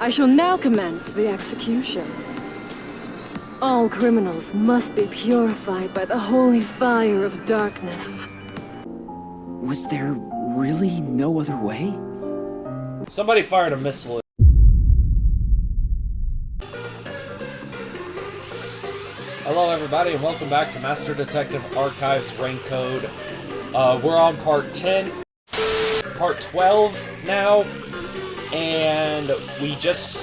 I shall now commence the execution. All criminals must be purified by the holy fire of darkness. Was there really no other way? Somebody fired a missile. Hello everybody and welcome back to Master Detective Archives Rank Code. We're on part 10, part 12 now, and we just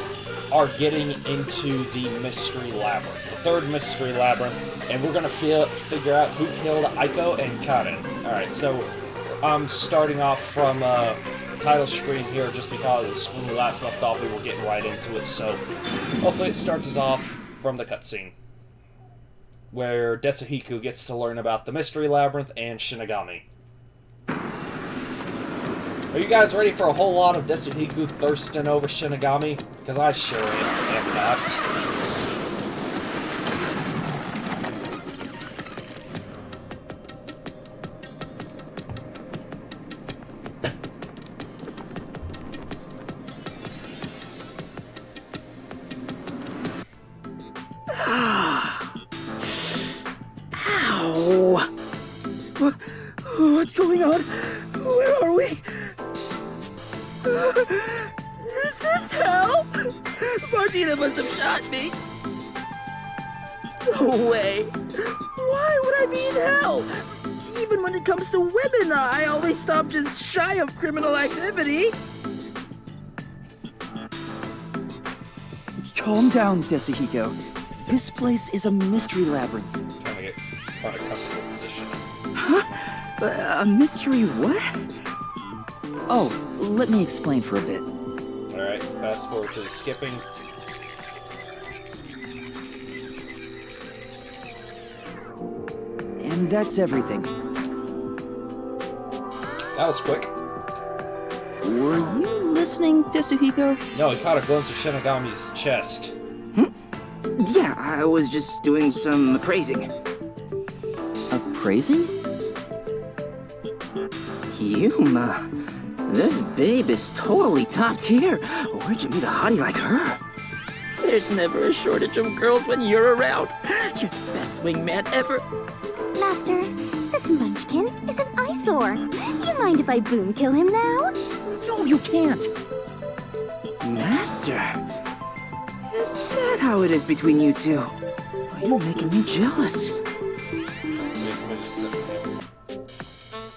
are getting into the Mystery Labyrinth, the third Mystery Labyrinth, and we're going to figure out who killed Aiko and Karen. Alright, so I'm starting off from title screen here just because when we last left off we were getting right into it, so hopefully it starts us off from the cutscene, where Desuhiku gets to learn about the Mystery Labyrinth and Shinigami. Are you guys ready for a whole lot of Desuhiku thirsting over Shinigami? Because I sure am not. What's going on? Where are we? Is this hell? Martina must have shot me. No way. Why would I be in hell? Even when it comes to women, I always stop just shy of criminal activity. Calm down, Desuhiko. This place is a mystery labyrinth. Trying to get on a comfortable position. Huh? A mystery what? Oh, let me explain for a bit. Alright, fast forward to the skipping. And that's everything. That was quick. Were you listening, Desuhiko? No, he caught a glimpse of Shinigami's chest. Yeah, I was just doing some appraising. Appraising? Yuma, this babe is totally top tier. Where'd you meet a hottie like her? There's never a shortage of girls when you're around. You're the best wingman ever. Master, this Munchkin is an eyesore. You mind if I boom kill him now? No, you can't. Master, is that how it is between you two? Are you making me jealous?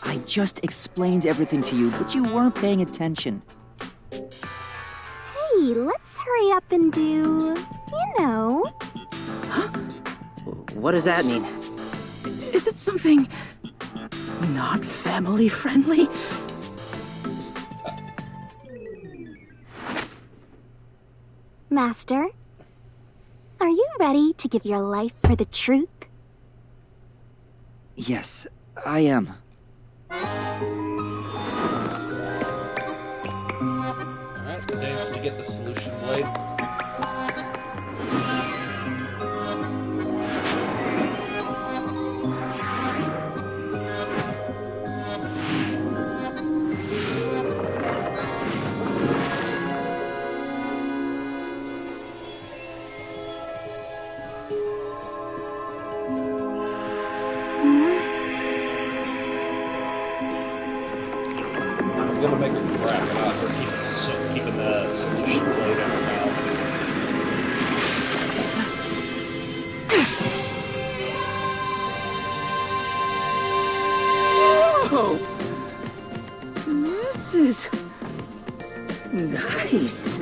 I just explained everything to you, but you weren't paying attention. Hey, let's hurry up and do, you know. Huh? What does that mean? Is it something not family friendly? Master, are you ready to give your life for the truth? Yes, I am. Alright, thanks to get the solution blade. Gonna make her crap about her keeping the solution blade in her mouth. Whoa! This is nice.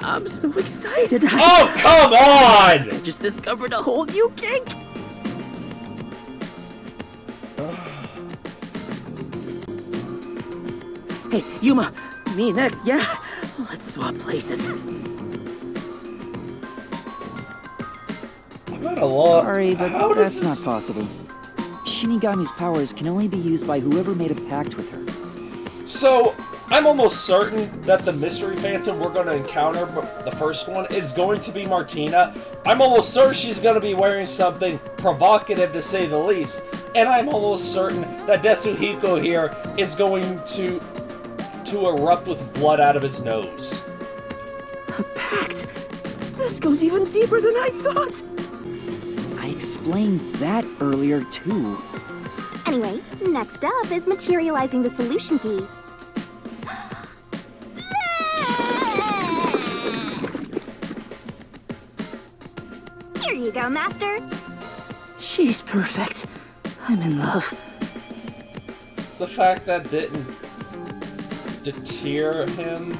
I'm so excited. Oh, come on! I just discovered a whole new kink. Hey, Yuma, me next, yeah? Let's swap places. Sorry, but that's not possible. Shinigami's powers can only be used by whoever made a pact with her. So, I'm almost certain that the Mystery Phantom we're going to encounter, the first one, is going to be Martina. I'm almost certain she's going to be wearing something provocative, to say the least. And I'm almost certain that Desuhiko here is going to to erupt with blood out of his nose. A pact? This goes even deeper than I thought! I explained that earlier, too. Anyway, next up is materializing the solution key. Here you go, Master. She's perfect. I'm in love. The fact that didn't deter him.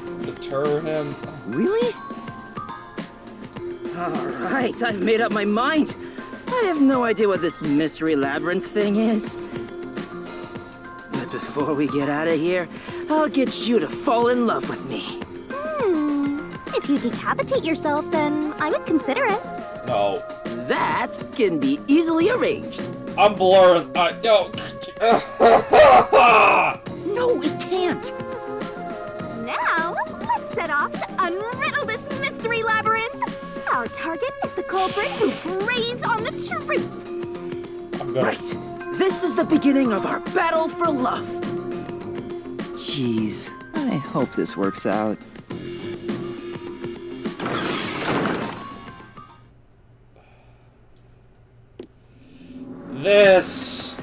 Really? Alright, I've made up my mind. I have no idea what this mystery labyrinth thing is. But before we get out of here, I'll get you to fall in love with me. If you decapitate yourself, then I would consider it. No. That can be easily arranged. I'm blurring. No. No, it can't. Now, let's set off to unriddle this mystery labyrinth. Our target is the culprit who preys on the truth. I'm gonna... Right. This is the beginning of our battle for love. Jeez, I hope this works out. This...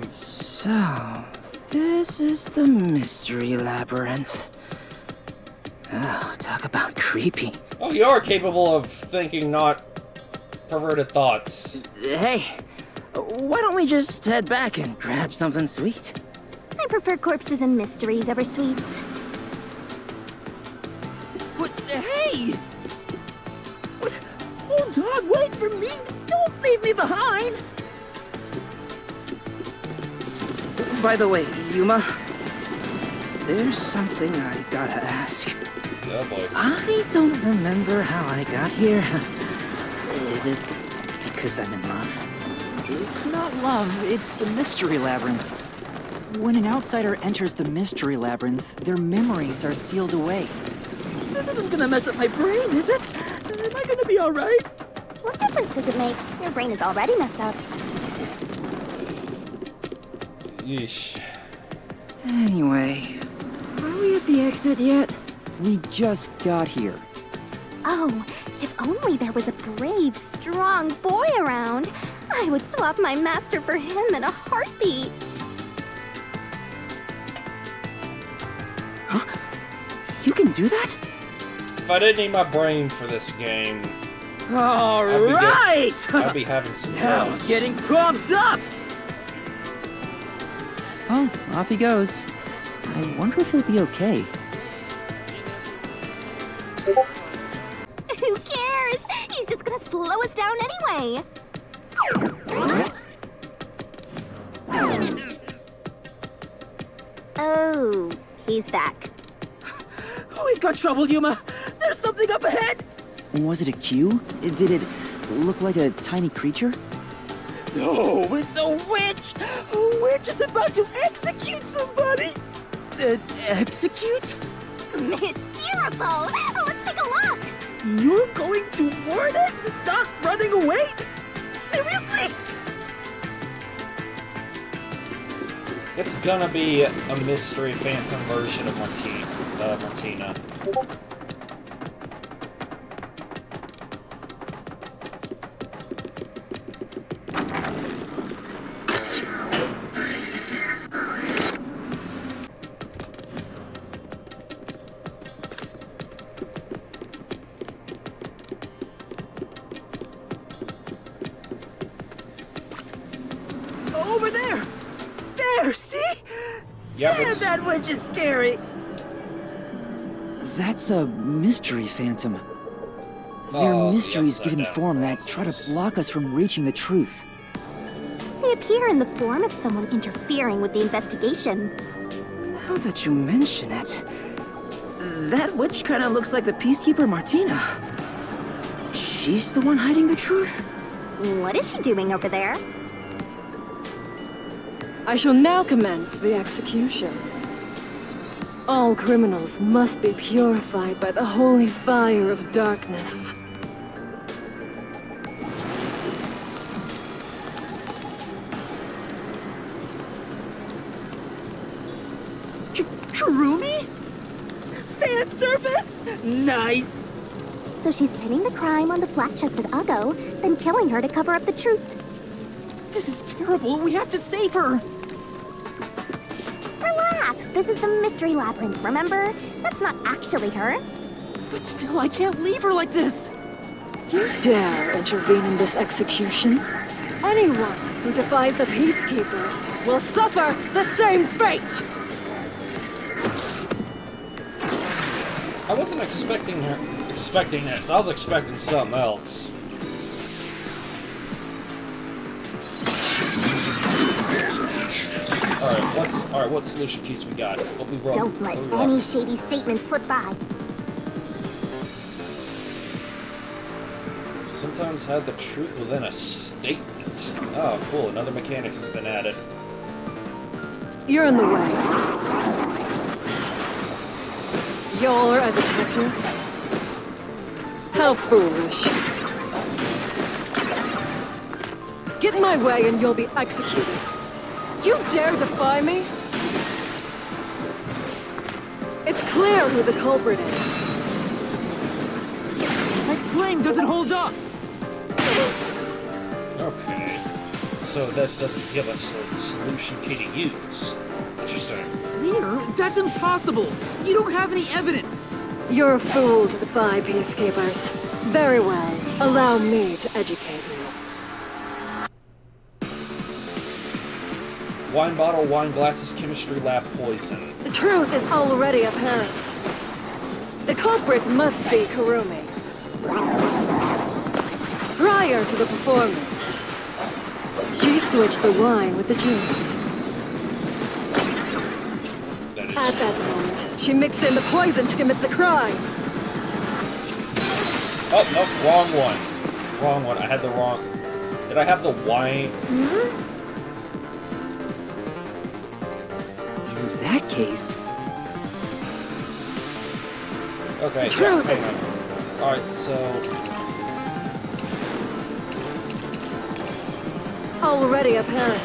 So, this is the mystery labyrinth. Oh, talk about creepy. Oh, you are capable of thinking not perverted thoughts. Hey, why don't we just head back and grab something sweet? I prefer corpses and mysteries over sweets. What? Hey! What? Hold on, wait for me! Don't leave me behind! By the way, Yuma, there's something I gotta ask. Oh boy. I don't remember how I got here. Is it because I'm in love? It's not love, it's the mystery labyrinth. When an outsider enters the mystery labyrinth, their memories are sealed away. This isn't gonna mess up my brain, is it? Am I gonna be alright? What difference does it make? Your brain is already messed up. Yeesh. Anyway, are we at the exit yet? We just got here. Oh, if only there was a brave, strong boy around. I would swap my master for him in a heartbeat. Huh? You can do that? If I didn't need my brain for this game, Alright! I'd be having some Now I'm drugs. getting pumped up! Oh, off he goes. I wonder if he'll be okay. Who cares? He's just gonna slow us down anyway. Oh, he's back. We've got trouble, Yuma! There's something up ahead! Was it a cue? Did it look like a tiny creature? No, it's a witch! A witch is about to execute somebody! Execute? Hysterical! Let's take a look! You're going to warn it? Not running away? Seriously? It's gonna be a mystery phantom version of Martina. Over there! There, see? Yep, Damn, it's- that witch is scary! That's a mystery phantom. They're Oh, the mysteries upside given down form that try to process. block us from reaching the truth. They appear in the form of someone interfering with the investigation. Now that you mention it, that witch kind of looks like the peacekeeper Martina. She's the one hiding the truth. What is she doing over there? I shall now commence the execution. All criminals must be purified by the holy fire of darkness. Kurumi? Fan service? Nice! So she's pinning the crime on the flat-chested Uggo, then killing her to cover up the truth. This is terrible. We have to save her. Relax, this is the Mystery Labyrinth, remember? That's not actually her. But still, I can't leave her like this. You dare intervene in this execution? Anyone who defies the Peacekeepers will suffer the same fate! I wasn't expecting this. I was expecting something else. Alright, what solution keys we got? What we wrote? Don't let any shady statements slip by. Sometimes hide the truth within a statement. Oh, cool. Another mechanic has been added. You're in the way. You're a detective? How foolish. Get in my way and you'll be executed. You dare defy me? It's clear who the culprit is. That flame doesn't hold up. Okay. So this doesn't give us a solution key to use. Interesting. Clear? That's impossible. You don't have any evidence. You're a fool to defy Peacekeepers. Very well. Allow me to educate you. Wine bottle, wine glasses, chemistry lab, poison. The truth is already apparent. The culprit must be Kurumi. Prior to the performance, she switched the wine with the juice. That is. At that moment, she mixed in the poison to commit the crime. Oh, no, wrong one. Wrong one. I had the wrong. Did I have the wine? In that case, Okay, Truth. yeah, hang on. Alright, so. Already apparent.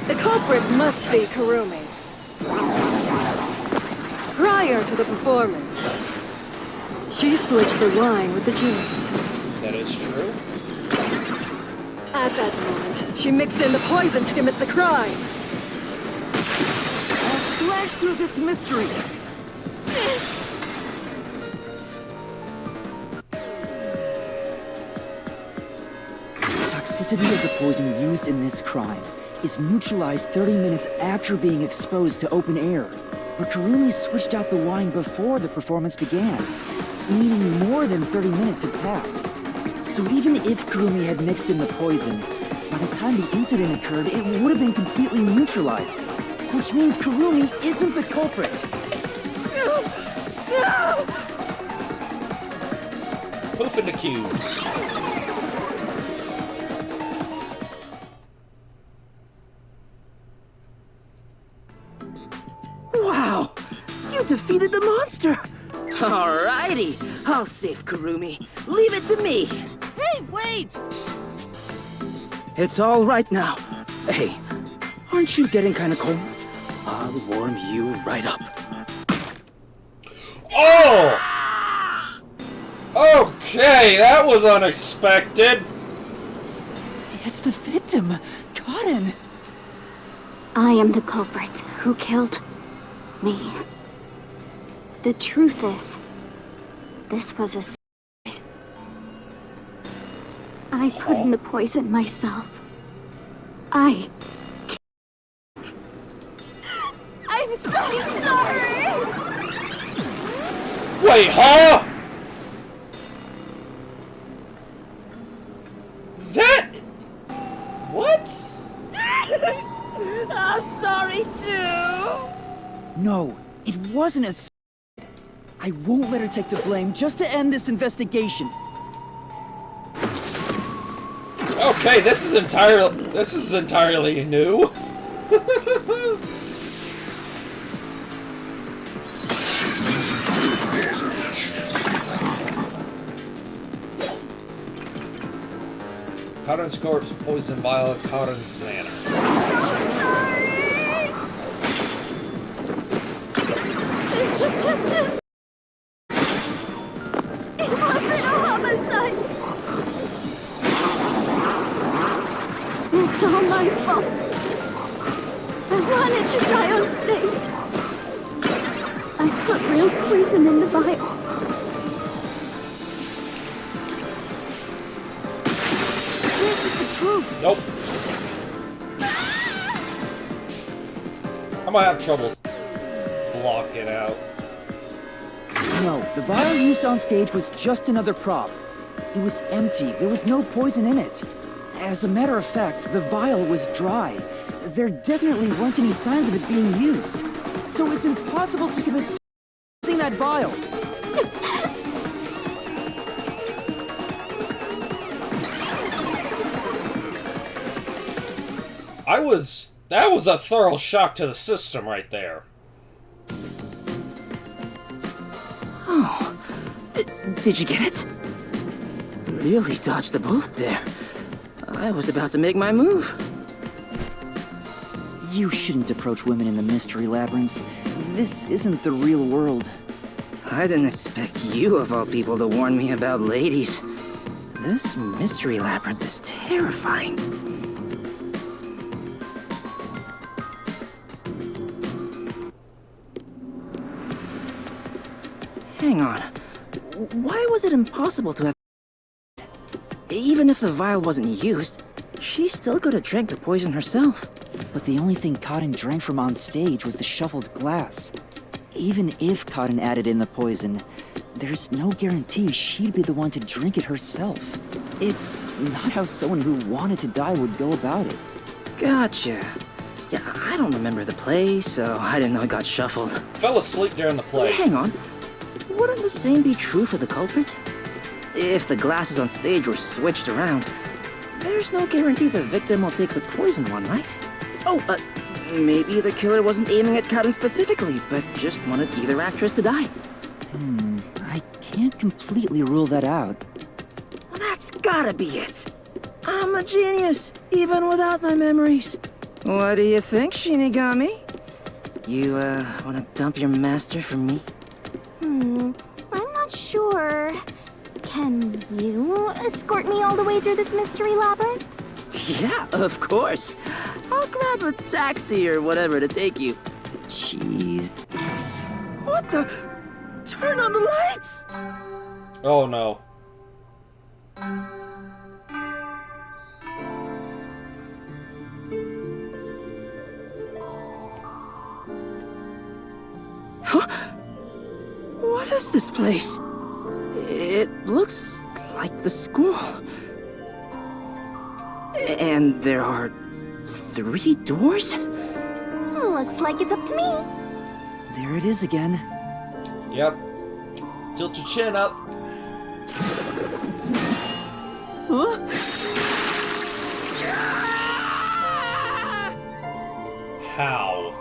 The culprit must be Kurumi. Prior to the performance, she switched the wine with the juice. That is true. At that moment, she mixed in the poison to commit the crime. I'll slash through this mystery. The toxicity of the poison used in this crime is neutralized 30 minutes after being exposed to open air. But Kurumi switched out the wine before the performance began, meaning more than 30 minutes had passed. So even if Kurumi had mixed in the poison, by the time the incident occurred, it would have been completely neutralized. Which means Kurumi isn't the culprit. Poof in the cubes. Wow! You defeated the monster! Alrighty, I'll save Kurumi. Leave it to me! Hey, wait! It's all right now. Hey, aren't you getting kinda cold? I'll warm you right up. Oh! Okay, that was unexpected. It's the victim, Kaden. I am the culprit who killed me. The truth is, this was a suicide. I put in the poison myself. I'm so sorry! Wait, huh? That... What? I'm sorry too! No, it wasn't a suicide. I won't let her take the blame just to end this investigation. Okay, this is entirely new. Karen's corpse poisoned by Karen's manner. justice! It wasn't a homicide! It's all my fault. I wanted to die on stage. I put real poison in the vial. This is the truth. Nope. I might have trouble blocking out. No, the vial used on stage was just another prop. It was empty. There was no poison in it. As a matter of fact, the vial was dry. There definitely weren't any signs of it being used. So it's impossible to commit using that vial. That was a thorough shock to the system right there. Oh, did you get it? Really dodged the bullet there. I was about to make my move. You shouldn't approach women in the Mystery Labyrinth. This isn't the real world. I didn't expect you, of all people, to warn me about ladies. This Mystery Labyrinth is terrifying. Hang on. Why was it impossible to have... Even if the vial wasn't used, she still could have drank the poison herself. But the only thing Cotton drank from on stage was the shuffled glass. Even if Cotton added in the poison, there's no guarantee she'd be the one to drink it herself. It's not how someone who wanted to die would go about it. Gotcha. Yeah, I don't remember the play, so I didn't know it got shuffled. Fell asleep during the play. Hang on. Wouldn't the same be true for the culprit? If the glasses on stage were switched around, there's no guarantee the victim will take the poison one, right? Oh, maybe the killer wasn't aiming at Cotton specifically, but just wanted either actress to die. I can't completely rule that out. Well, that's gotta be it. I'm a genius, even without my memories. What do you think, Shinigami? You, wanna dump your master for me? I'm not sure. Can you escort me all the way through this mystery labyrinth? Yeah, of course. I'll grab a taxi or whatever to take you. Jeez. What the? Turn on the lights! Oh no. Huh? What is this place? It looks like the school. And there are 3 doors? Looks like it's up to me. There it is again. Yep. Tilt your chin up. Huh? How?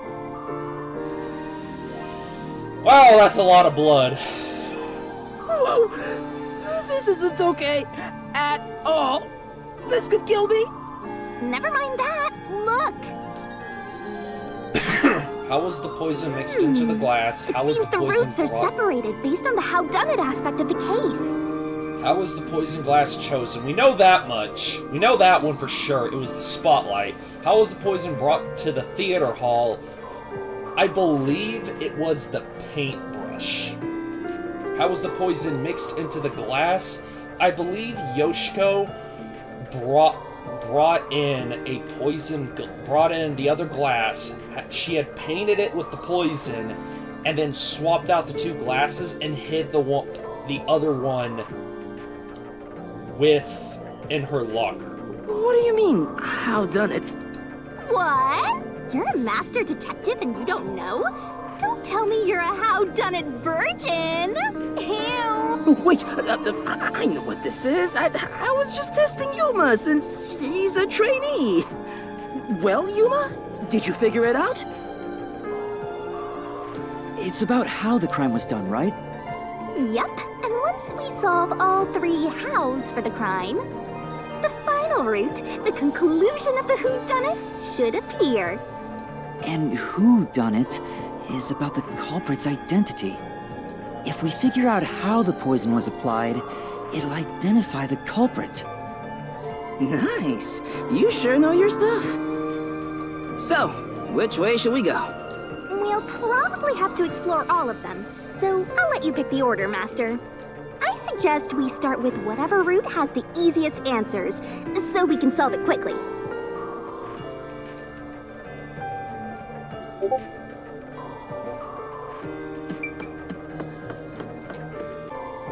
Wow, that's a lot of blood. Whoa! This isn't okay at all. This could kill me. Never mind that. Look. How was the poison mixed into the glass? How It was seems the poison roots are brought- separated based on the howdunit aspect of the case. How was the poison glass chosen? We know that much. We know that one for sure. It was the spotlight. How was the poison brought to the theater hall? I believe it was the paintbrush. How was the poison mixed into the glass? I believe Yoshiko brought in the other glass. She had painted it with the poison and then swapped out the 2 glasses and hid the other one in her locker. What do you mean, how done it? What? You're a master detective and you don't know? Don't tell me you're a howdunit virgin. Ew. Wait, I know what this is. I was just testing Yuma since he's a trainee. Well, Yuma, did you figure it out? It's about how the crime was done, right? Yep. And once we solve all 3 hows for the crime, the final route, the conclusion of the whodunit, should appear. And who done it is about the culprit's identity. If we figure out how the poison was applied, it'll identify the culprit. Nice. You sure know your stuff. So, which way should we go? We'll probably have to explore all of them, so I'll let you pick the order, Master. I suggest we start with whatever route has the easiest answers, so we can solve it quickly.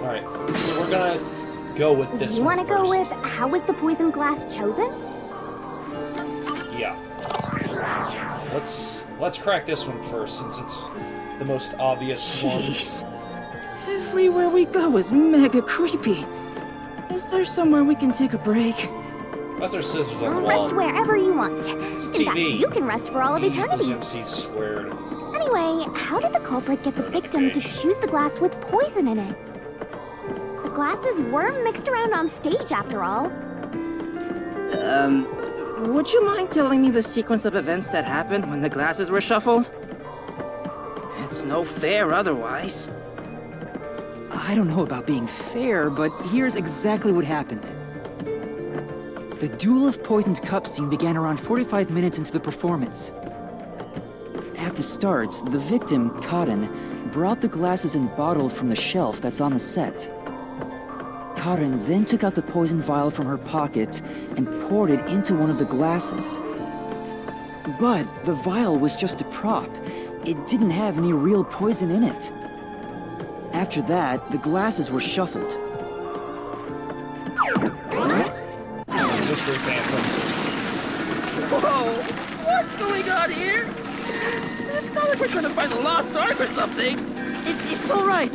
Alright, so we're gonna go with this You one want to go first. with how was the poison glass chosen? Yeah. Let's crack this one first, since it's the most obvious one. Jeez. Everywhere we go is mega creepy. Is there somewhere we can take a break? Why's there scissors on the wall? Rest wherever you want. It's a In fact, TV. you can rest for all of eternity. MC squared. Anyway, how did the culprit get the victim to choose the glass with poison in it? The glasses were mixed around on stage, after all. Would you mind telling me the sequence of events that happened when the glasses were shuffled? It's no fair otherwise. I don't know about being fair, but here's exactly what happened. The Duel of Poisoned Cup scene began around 45 minutes into the performance. At the start, the victim, Karin, brought the glasses and bottle from the shelf that's on the set. Karin then took out the poison vial from her pocket and poured it into one of the glasses. But the vial was just a prop. It didn't have any real poison in it. After that, the glasses were shuffled. Mystery Phantom. Whoa! What's going on here? It's not like we're trying to find the Lost Ark or something. It's all right.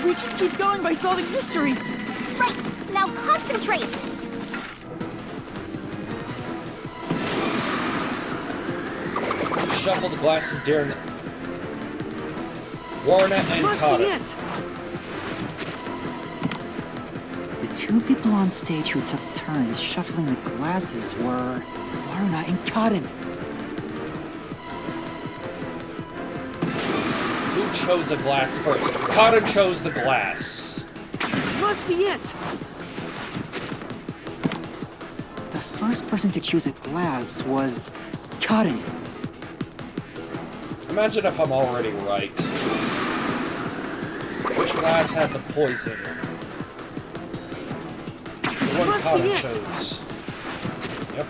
We can keep going by solving mysteries. Right, now concentrate! Shuffle the glasses during Warner and Must be Cotter. it. The two people on stage who took turns shuffling the glasses were Warna and Karin. Who chose a glass first? Cotter chose the glass. This must be it. The first person to choose a glass was Karin. Imagine if I'm already right. Which glass had the poison? The one must Cotter be it. chose. Yep.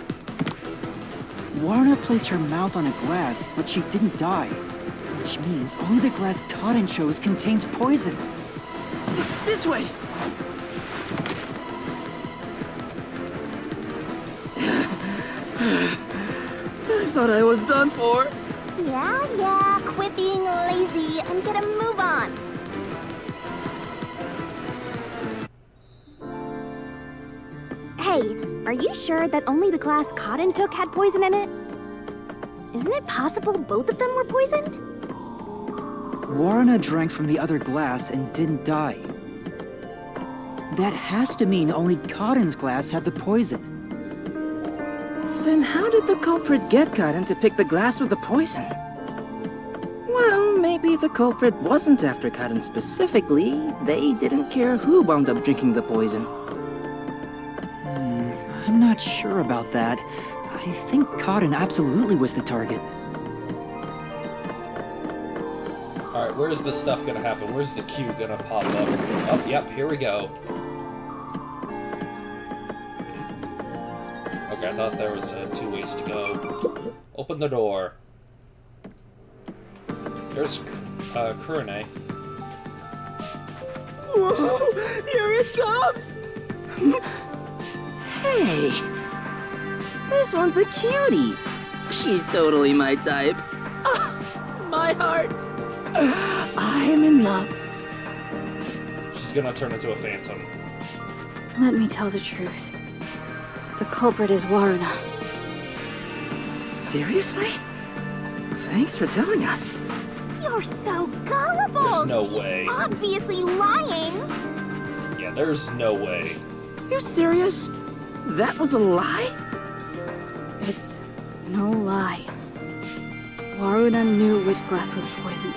Warna placed her mouth on a glass, but she didn't die. Which means only the glass Karin chose contains poison. This way! I thought I was done for. Yeah, quit being lazy and get a move on. Hey, are you sure that only the glass Cotton took had poison in it? Isn't it possible both of them were poisoned? Warna drank from the other glass and didn't die. That has to mean only Karin's glass had the poison. Then how did the culprit get Karin to pick the glass with the poison? Well, maybe the culprit wasn't after Karin specifically. They didn't care who wound up drinking the poison. I'm not sure about that. I think Karin absolutely was the target. Alright, where's the stuff gonna happen? Where's the cue gonna pop up? Oh, yep, here we go. Okay, I thought there was two ways to go. Open the door. There's Kurune. Whoa! Here it comes! Hey! This one's a cutie! She's totally my type. Ah, my heart! I'm in love. She's gonna turn into a phantom. Let me tell the truth. The culprit is Warna. Seriously? Thanks for telling us. You're so gullible! There's no She's way. obviously lying! Yeah, there's no way. You serious? That was a lie? It's no lie. Waruna knew which glass was poisoned.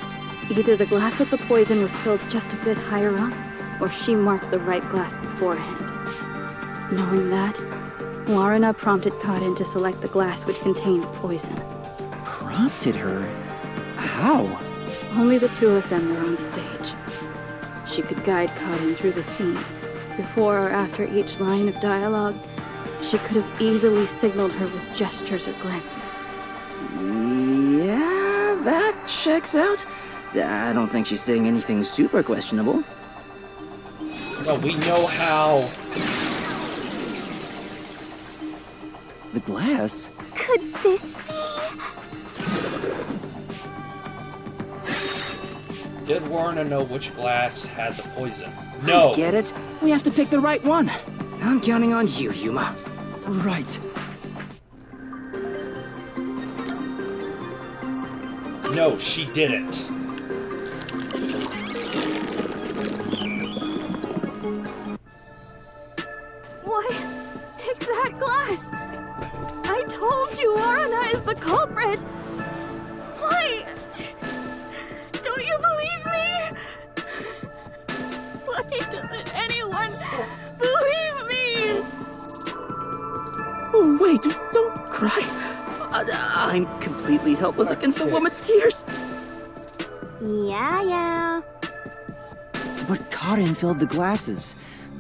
Either the glass with the poison was filled just a bit higher up, or she marked the right glass beforehand. Knowing that, Waruna prompted Karin to select the glass which contained poison. Prompted her? How? Only the two of them were on stage. She could guide Karin through the scene. Before or after each line of dialogue, she could have easily signaled her with gestures or glances. Yeah, that checks out. I don't think she's saying anything super questionable. No, we know how. The glass? Could this be? Did Warna know which glass had the poison? No. Get it? We have to pick the right one. I'm counting on you, Yuma. Right. No, she didn't. What? It's that glass! I told you Aruna is the culprit! Why? Don't you believe me? Why doesn't anyone believe me? Oh, wait, don't cry. I'm completely helpless against the woman's tears. Yeah. But Karin filled the glasses.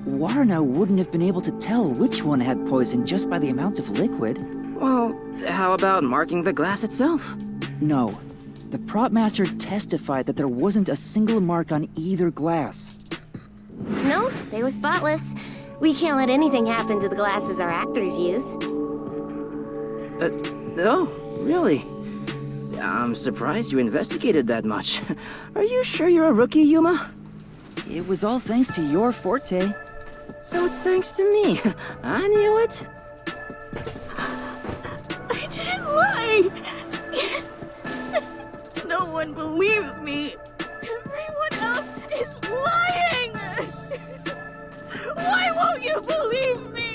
Warna wouldn't have been able to tell which one had poison just by the amount of liquid. Well, how about marking the glass itself? No. The prop master testified that there wasn't a single mark on either glass. No, they were spotless. We can't let anything happen to the glasses our actors use. No, really? I'm surprised you investigated that much. Are you sure you're a rookie, Yuma? It was all thanks to your forte. So it's thanks to me. I knew it. I didn't lie! No one believes me! Everyone else is lying! Why won't you believe me?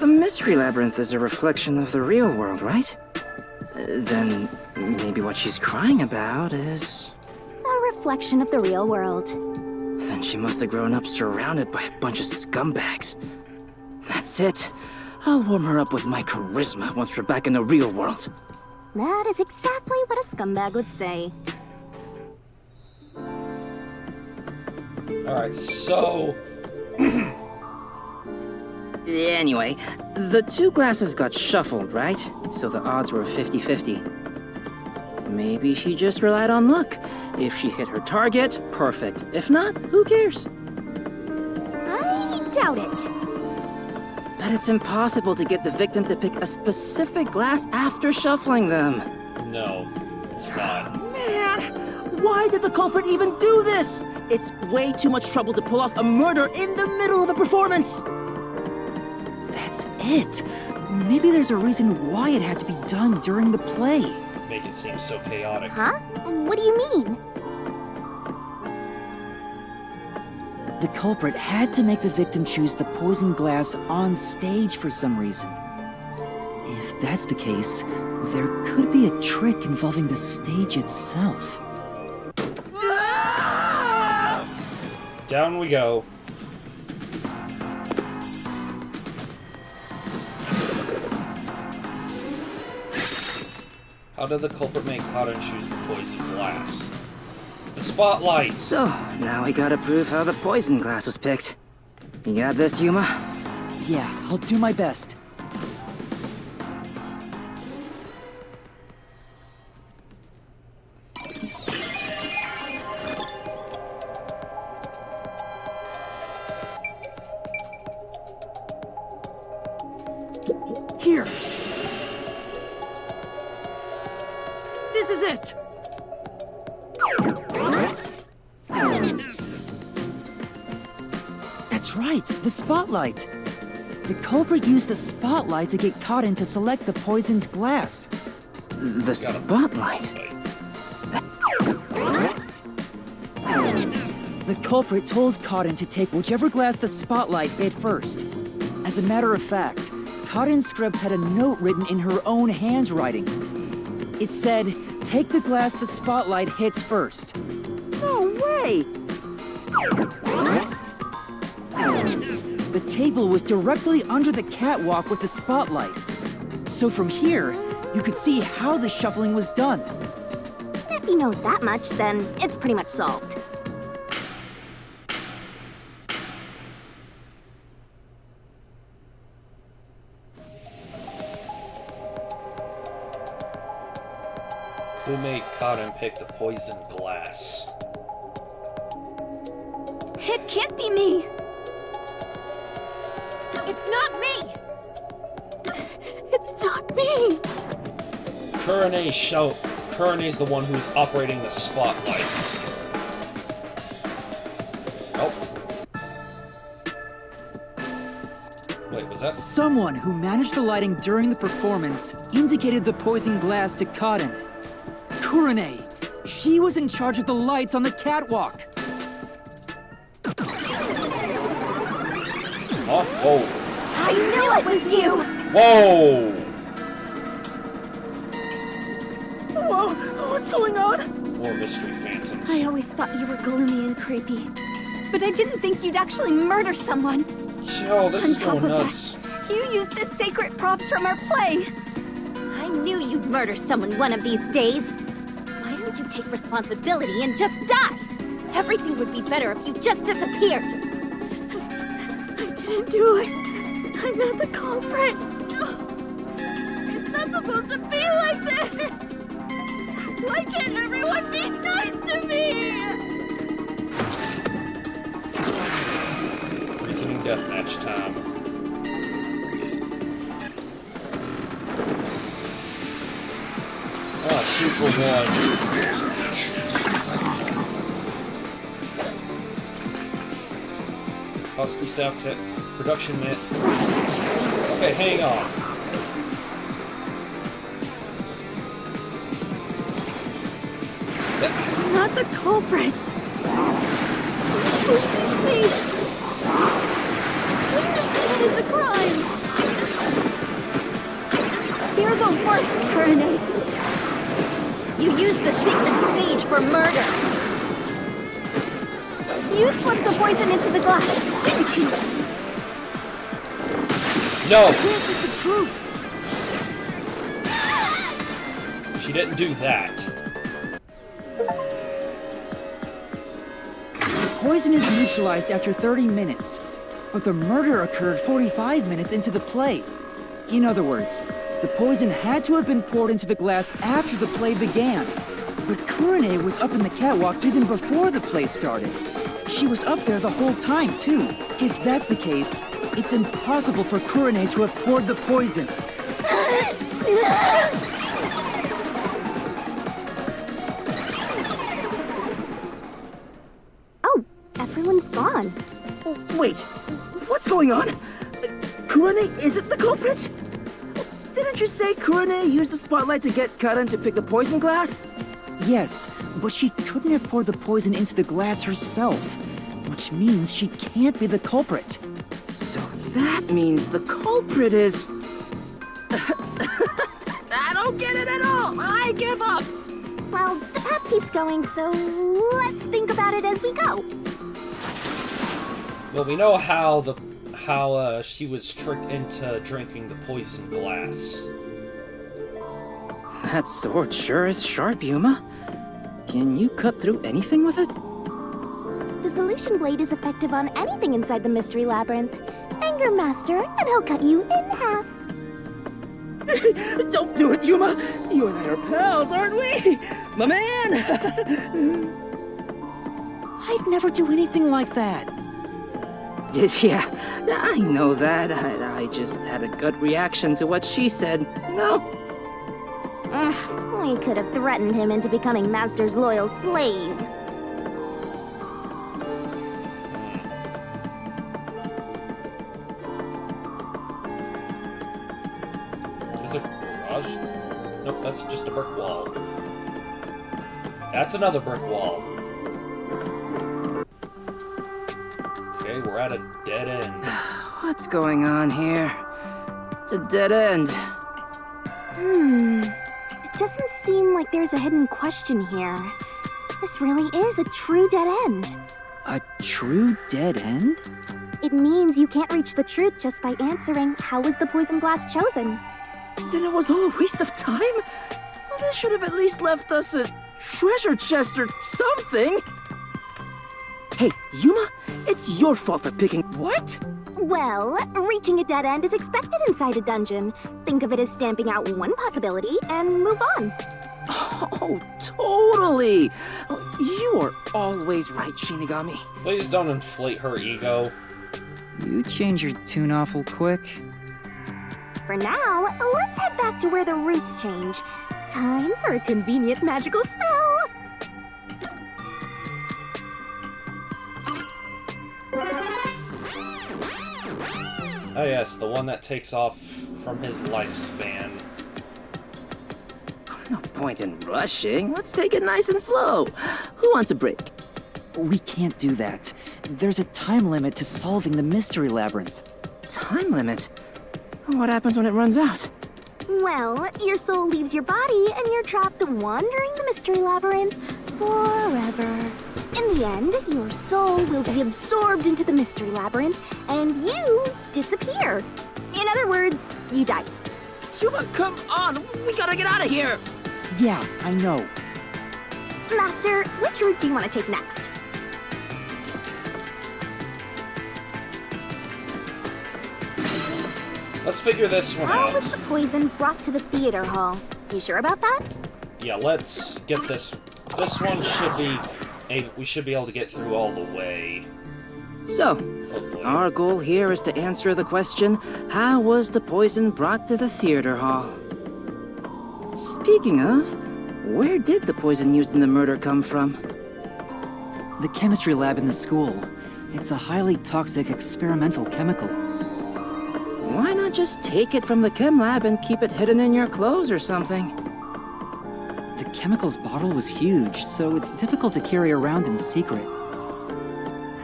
The Mystery Labyrinth is a reflection of the real world, right? Then maybe what she's crying about is... A reflection of the real world. Then she must have grown up surrounded by a bunch of scumbags. That's it. I'll warm her up with my charisma once we're back in the real world. That is exactly what a scumbag would say. Alright, so... Anyway, the two glasses got shuffled, right? So the odds were 50-50. Maybe she just relied on luck. If she hit her target, perfect. If not, who cares? I doubt it. But it's impossible to get the victim to pick a specific glass after shuffling them. No, it's not. Man, why did the culprit even do this? It's way too much trouble to pull off a murder in the middle of a performance. That's it. Maybe there's a reason why it had to be done during the play. Make it seem so chaotic. Huh? What do you mean? The culprit had to make the victim choose the poisoned glass on stage for some reason. If that's the case, there could be a trick involving the stage itself. Down we go. How did the culprit make Karin choose the poison glass? The spotlight! So, now we gotta prove how the poison glass was picked. You got this, Yuma? Yeah, I'll do my best. Here! This is it! That's right, the spotlight. The culprit used the spotlight to get Karin to select the poisoned glass. The spotlight? The culprit told Karin to take whichever glass the spotlight hit first. As a matter of fact, Cotton's script had a note written in her own handwriting. It said, "Take the glass the spotlight hits first." No way! The table was directly under the catwalk with the spotlight. So from here, you could see how the shuffling was done. If you know that much, then it's pretty much solved. Who made Cotton pick the poisoned glass? It can't be me! It's not me! It's not me! Kurene's the one who's operating the spotlight. Oh. Wait, was that? Someone who managed the lighting during the performance indicated the poison glass to Cotton. Kurene! She was in charge of the lights on the catwalk! Oh, whoa. I knew it was you! Whoa! Whoa, what's going on? More mystery phantoms. I always thought you were gloomy and creepy. But I didn't think you'd actually murder someone. Yo, this is On top going of nuts. that, you used the sacred props from our play. I knew you'd murder someone one of these days. Why don't you take responsibility and just die? Everything would be better if you just disappeared. I didn't do it. I'm not the culprit. It's not supposed to be like this. Why can't everyone be nice to me? Reasoning deathmatch time. Oh, 2 for 1. Costume staff tech, production net. Okay, hang on. I'm not the culprit. Please. I committed the crime. You're the worst, Kurene. You used the sacred stage for murder. You slipped the poison into the glass, didn't you? No! This is the truth! She didn't do that. The poison is neutralized after 30 minutes, but the murder occurred 45 minutes into the play. In other words, the poison had to have been poured into the glass after the play began. But Kurene was up in the catwalk even before the play started. She was up there the whole time, too. If that's the case, it's impossible for Kurene to have poured the poison. Oh, everyone's gone. Wait, what's going on? Kurene isn't the culprit? Didn't you say Kurene used the spotlight to get Karan to pick the poison glass? Yes, but she couldn't have poured the poison into the glass herself, which means she can't be the culprit. So that means the culprit is... I don't get it at all! I give up! Well, the path keeps going, so let's think about it as we go. Well, we know how she was tricked into drinking the poison glass. That sword sure is sharp, Yuma. Can you cut through anything with it? The solution blade is effective on anything inside the mystery labyrinth. Anger Master, and he'll cut you in half. Don't do it, Yuma! You and I are pals, aren't we? My man! I'd never do anything like that. Yeah, I know that. I just had a gut reaction to what she said. No. We could have threatened him into becoming Master's loyal slave. Is it a garage? Nope, that's just a brick wall. That's another brick wall. Okay, we're at a dead end. What's going on here? It's a dead end. It doesn't seem like there's a hidden question here. This really is a true dead end. A true dead end? It means you can't reach the truth just by answering, how was the poison glass chosen? Then it was all a waste of time? Well, they should have at least left us a treasure chest or something. Hey, Yuma, it's your fault for picking. What? Well, reaching a dead end is expected inside a dungeon. Think of it as stamping out one possibility and move on. Oh, totally. You are always right, Shinigami. Please don't inflate her ego. You change your tune awful quick. For now, let's head back to where the roots change. Time for a convenient magical spell. Oh yes, the one that takes off from his lifespan. No point in rushing. Let's take it nice and slow. Who wants a break? We can't do that. There's a time limit to solving the mystery labyrinth. Time limit? What happens when it runs out? Well, your soul leaves your body and you're trapped wandering the mystery labyrinth forever. In the end, your soul will be absorbed into the mystery labyrinth and you disappear. In other words, you die. Yuma, come on! We gotta get out of here! Yeah, I know. Master, which route do you want to take next? Let's figure this one How out. was the poison brought to the theater hall? You sure about that? Yeah, let's get this. This one should be. We should be able to get through all the way. So, Hopefully. our goal here is to answer the question, how was the poison brought to the theater hall? Speaking of, where did the poison used in the murder come from? The chemistry lab in the school. It's a highly toxic experimental chemical. Why not just take it from the chem lab and keep it hidden in your clothes or something? The chemicals bottle was huge, so it's difficult to carry around in secret.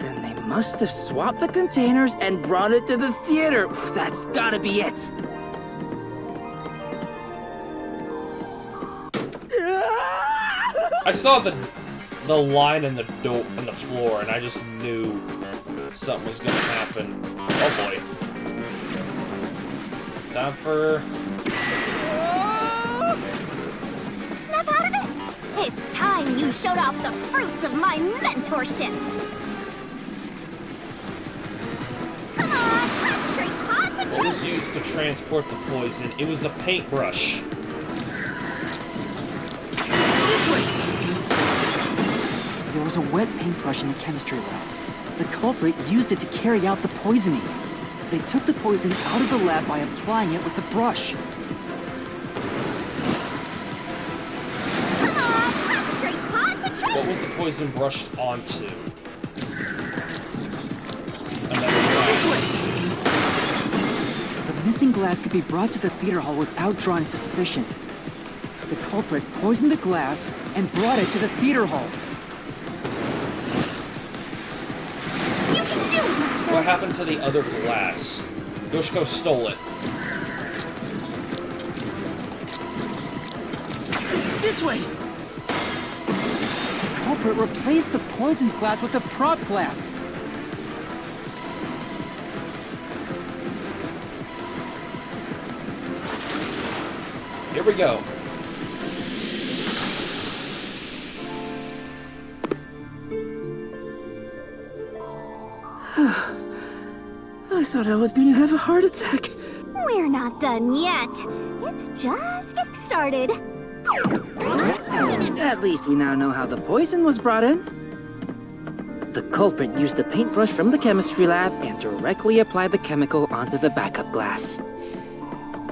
Then they must have swapped the containers and brought it to the theater. That's gotta be it. I saw the line in the door in the floor, and I just knew something was gonna happen. Oh boy! Time for. Snap out of it! It's time you showed off the fruits of my mentorship! Come on, concentrate, What was concentrate! used to transport the poison? It was the paintbrush. There was a wet paintbrush in the chemistry lab. The culprit used it to carry out the poisoning. They took the poison out of the lab by applying it with the brush. Come on, concentrate, concentrate! What was the poison brushed onto? Another glass. The missing glass could be brought to the theater hall without drawing suspicion. The culprit poisoned the glass and brought it to the theater hall. You can do it, Master! What happened to the other glass? Yoshiko stole it. This way! The culprit replaced the poisoned glass with a prop glass. Here we go. I thought I was gonna have a heart attack. We're not done yet. It's just getting started. At least we now know how the poison was brought in. The culprit used a paintbrush from the chemistry lab and directly applied the chemical onto the backup glass.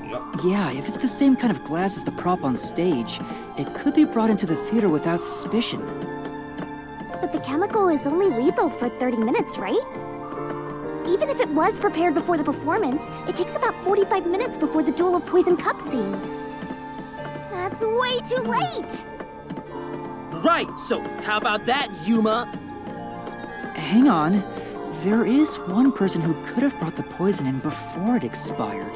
Yep. Yeah, if it's the same kind of glass as the prop on stage, it could be brought into the theater without suspicion. But the chemical is only lethal for 30 minutes, right? Even if it was prepared before the performance, it takes about 45 minutes before the Duel of Poison Cup scene. That's way too late! Right, so how about that, Yuma? Hang on. There is one person who could have brought the poison in before it expired.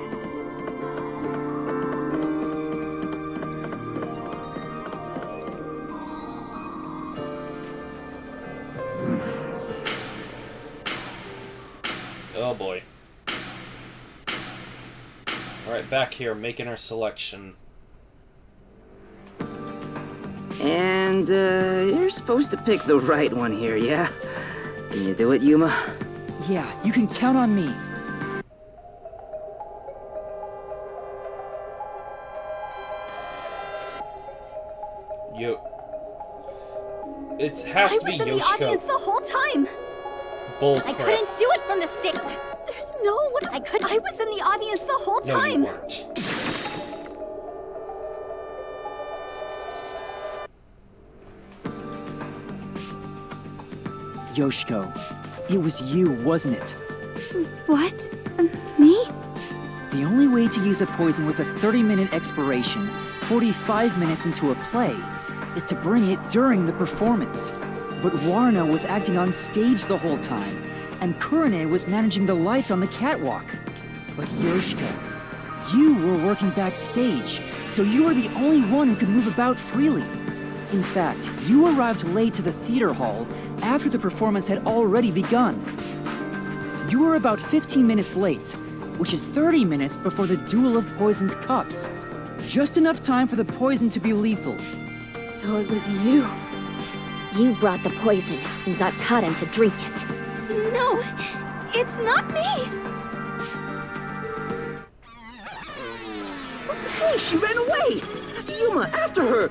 boy. Alright, back here, making our selection. And, you're supposed to pick the right one here, yeah? Can you do it, Yuma? Yeah, you can count on me. It has to be I was in the audience Yoshiko. the whole time. Bull I crap. couldn't do it from the stage. There's no way I could. I was in the audience the whole No, you time. weren't. Yoshiko, it was you, wasn't it? What? Me? The only way to use a poison with a 30-minute expiration, 45 minutes into a play, is to bring it during the performance. But Warna was acting on stage the whole time, and Kurane was managing the lights on the catwalk. But Yoshiko, you were working backstage, so you were the only one who could move about freely. In fact, you arrived late to the theater hall after the performance had already begun. You were about 15 minutes late, which is 30 minutes before the Duel of Poisoned Cups. Just enough time for the poison to be lethal. So it was you. You brought the poison and got Kaden to drink it. No, it's not me. Hey, she ran away! Yuma, after her!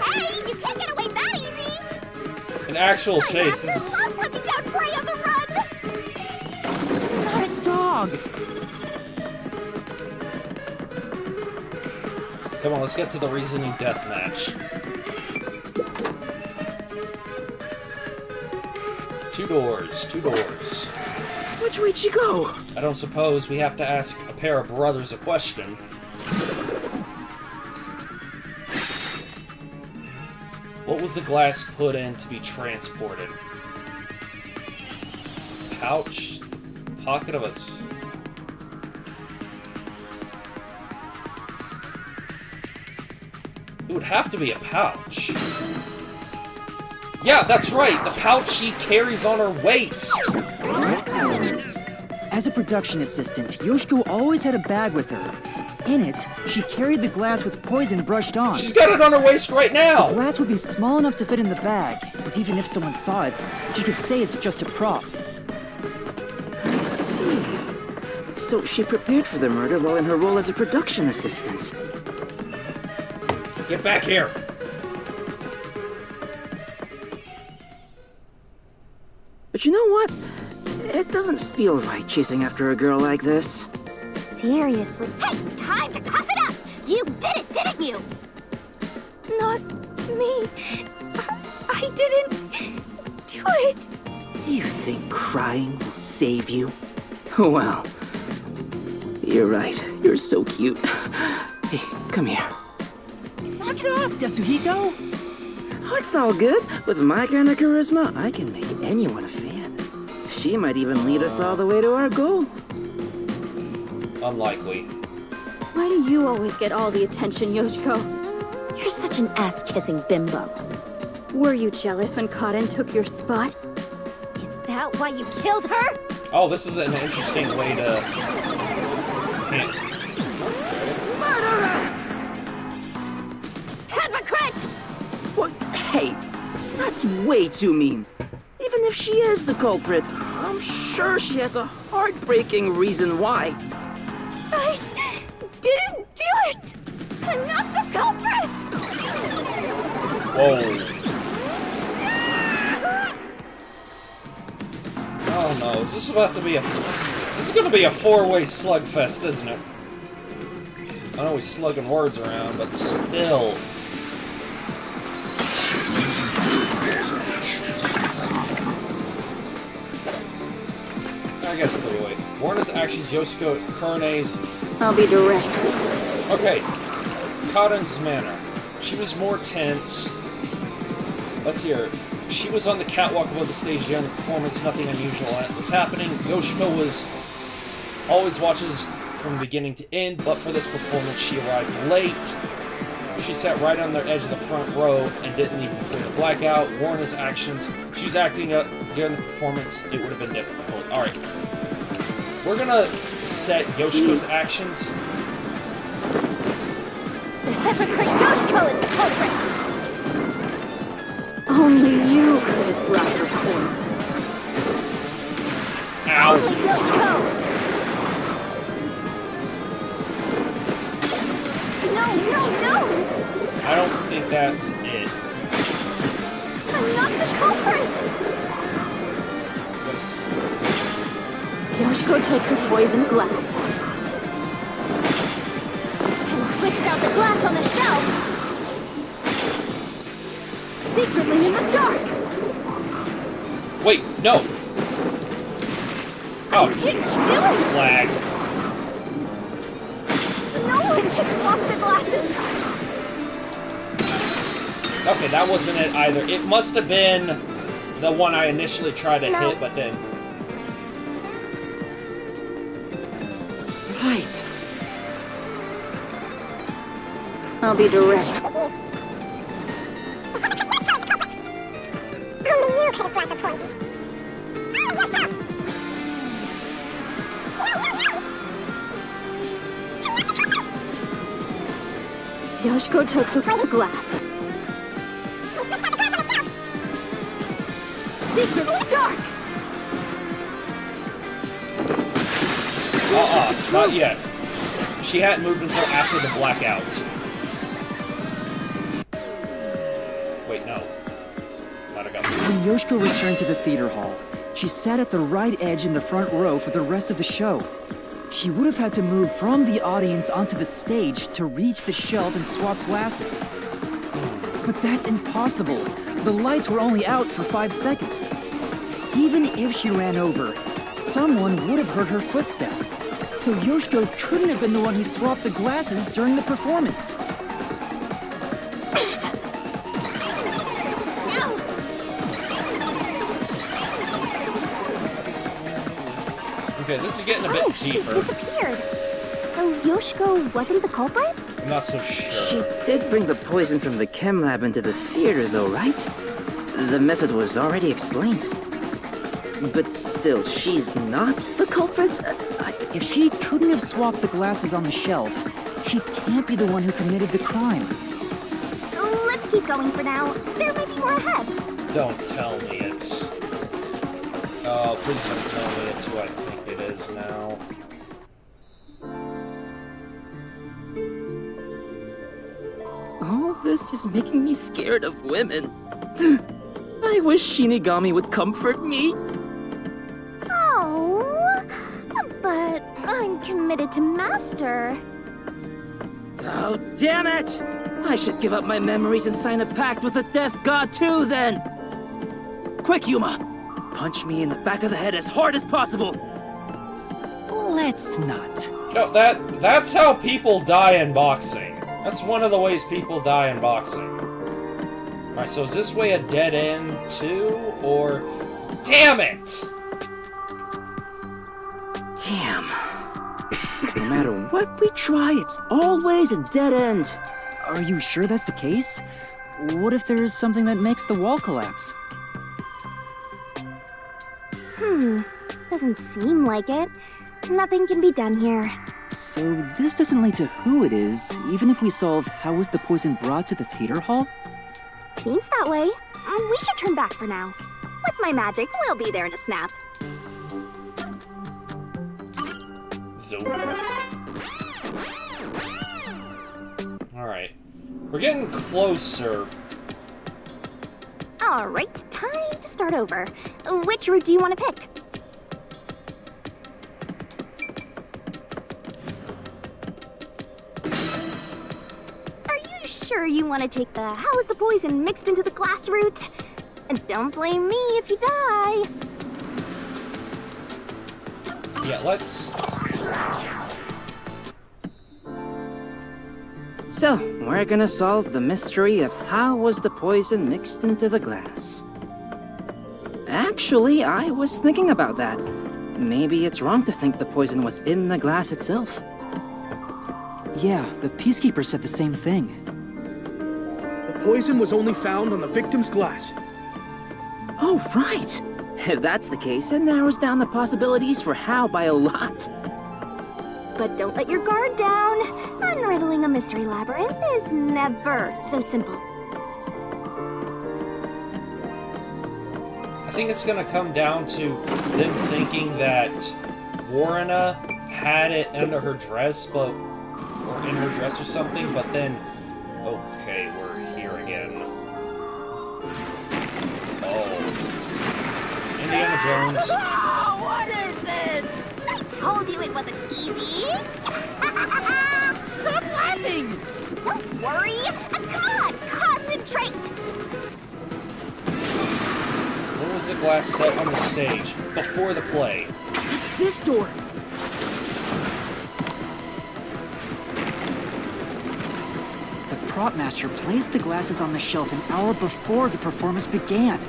Hey, you can't get away that easy. An actual chase. My This master is... loves hunting down prey on the run. Not a dog! Come on, let's get to the reasoning death match. Two doors, two doors. Which way'd she go? I don't suppose we have to ask a pair of brothers a question. What was the glass put in to be transported? Pouch? Pocket of a... It would have to be a pouch. Yeah, that's right! The pouch she carries on her waist! As a production assistant, Yoshiko always had a bag with her. In it, she carried the glass with poison brushed on. She's got it on her waist right now! The glass would be small enough to fit in the bag, but even if someone saw it, she could say it's just a prop. I see. So she prepared for the murder while in her role as a production assistant. Get back here! But you know what? It doesn't feel right chasing after a girl like this. Seriously. Hey, time to cough it up. You did it, didn't you? Not me. I didn't do it. You think crying will save you? Well, you're right. You're so cute. Hey, come here. Knock it off, Yasuhiko! Oh, it's all good. With my kind of charisma, I can make anyone a fan. She might even lead us all the way to our goal. Unlikely. Why do you always get all the attention, Yoshiko? You're such an ass-kissing bimbo. Were you jealous when Kaden took your spot? Is that why you killed her? Oh, this is an interesting way to... Hypocrite! What? Hey, that's way too mean. Even if she is the culprit, I'm sure she has a heartbreaking reason why. I didn't do it! I'm not the culprit! Whoa. Oh no, is this about to be a... This is gonna be a four-way slugfest, isn't it? I know we're slugging words around, but still... I guess three-way. Warna's actions, Yoshiko, Kurane's... I'll be direct. Okay, Kaden's manner. She was more tense. Let's hear it. She was on the catwalk above the stage during the performance. Nothing unusual was happening. Yoshiko was always watches from beginning to end, but for this performance she arrived late. She sat right on the edge of the front row and didn't even fear the blackout. Warren's actions, she's acting up during the performance, it would have been difficult. Alright. We're gonna set Yoshiko's actions. The hypocrite Yoshiko is the culprit! Only you could have brought her poison. Ow! Only Yoshiko! No! I don't think that's it. I'm not the culprit! Yes. Yoshiko took the poisoned glass. And switched out the glass on the shelf! Secretly in the dark! Wait, no! Oh, What did you do? slag. No one can swap the glasses! Okay, that wasn't it either. It must have been the one I initially tried to No. hit, but then... Right. I'll be direct. Only you could have brought the poison. Oh, Yoshiko! Yoshiko took the glass. Secretly in the dark! Not yet. She hadn't moved until after the blackout. Wait, no. Might have got When Yoshiko returned to the theater hall, she sat at the right edge in the front row for the rest of the show. She would have had to move from the audience onto the stage to reach the shelf and swap glasses. But that's impossible. The lights were only out for 5 seconds. Even if she ran over, someone would have heard her footsteps. So Yoshiko couldn't have been the one who swapped the glasses during the performance. Okay, this is getting a bit She deeper. disappeared. So Yoshiko wasn't the culprit? I'm not so She sure. did bring the poison from the chem lab into the theater, though, right? The method was already explained. But still, she's not the culprit? If she couldn't have swapped the glasses on the shelf, she can't be the one who committed the crime. Let's keep going for now. There may be more ahead. Don't tell me it's... Oh, please don't tell me it's who I think it is now. All this is making me scared of women. I wish Shinigami would comfort me. Oh, but I'm committed to Master. Oh, damn it! I should give up my memories and sign a pact with the Death God too, then! Quick, Yuma! Punch me in the back of the head as hard as possible! Let's not. No, that's how people die in boxing. That's one of the ways people die in boxing. Alright, so is this way a dead end too, or... Damn it! Damn. No matter what we try, it's always a dead end. Are you sure that's the case? What if there's something that makes the wall collapse? Doesn't seem like it. Nothing can be done here. So this doesn't lead to who it is, even if we solve how was the poison brought to the theater hall? Seems that way. We should turn back for now. With my magic, we'll be there in a snap. Zoom. Alright. We're getting closer. Alright, time to start over. Which route do you want to pick? Are you sure you want to take the how is the poison mixed into the glass route? And don't blame me if you die. Yeah, let's... So, we're gonna solve the mystery of how was the poison mixed into the glass. Actually, I was thinking about that. Maybe it's wrong to think the poison was in the glass itself. Yeah, the Peacekeeper said the same thing. poison was only found on the victim's glass. Oh, right. If that's the case, it narrows down the possibilities for Hal by a lot. But don't let your guard down. Unriddling a mystery labyrinth is never so simple. I think it's gonna come down to them thinking that Warrena had it under her dress, or in her dress or something, but then... Okay, we're here again. Oh. Indiana Jones. Oh, what is this? I told you it wasn't easy. Stop laughing! Don't worry. Come on, concentrate. When was the glass set on the stage? Before the play. It's this door! The prop master placed the glasses on the shelf an hour before the performance began.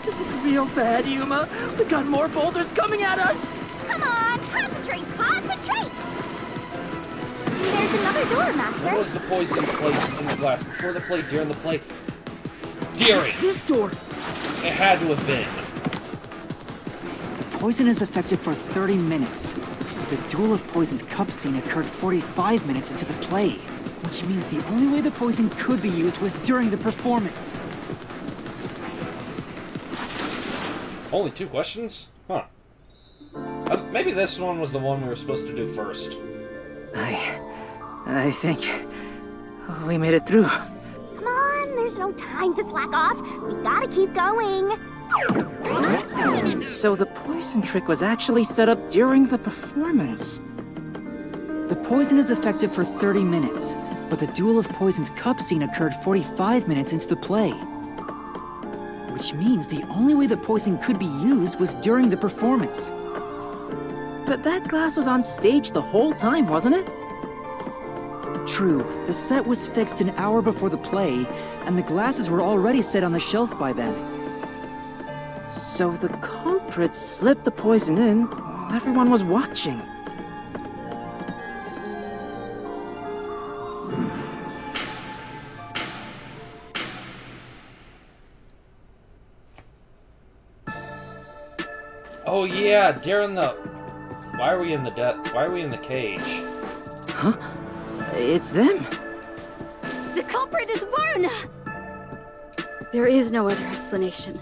This is real bad, Yuma. We got more boulders coming at us. Come on, concentrate, concentrate. There's another door, Master. When was the poison placed in the glass? Before the play, during the play? During! It's this door! It had to have been. The poison is effective for 30 minutes. The Duel of Poisons cup scene occurred 45 minutes into the play, which means the only way the poison could be used was during the performance. Only 2 questions? Huh. Maybe this one was the one we were supposed to do first. I think we made it through. Come on, there's no time to slack off. We gotta keep going. So the poison trick was actually set up during the performance. The poison is effective for 30 minutes, but the Duel of Poisons cup scene occurred 45 minutes into the play. Which means the only way the poison could be used was during the performance. But that glass was on stage the whole time, wasn't it? True, the set was fixed an hour before the play, and the glasses were already set on the shelf by then. So the culprit slipped the poison in while everyone was watching. Oh yeah, during the... Why are we in the cage? Huh? It's them. The culprit is Warrena. There is no other explanation.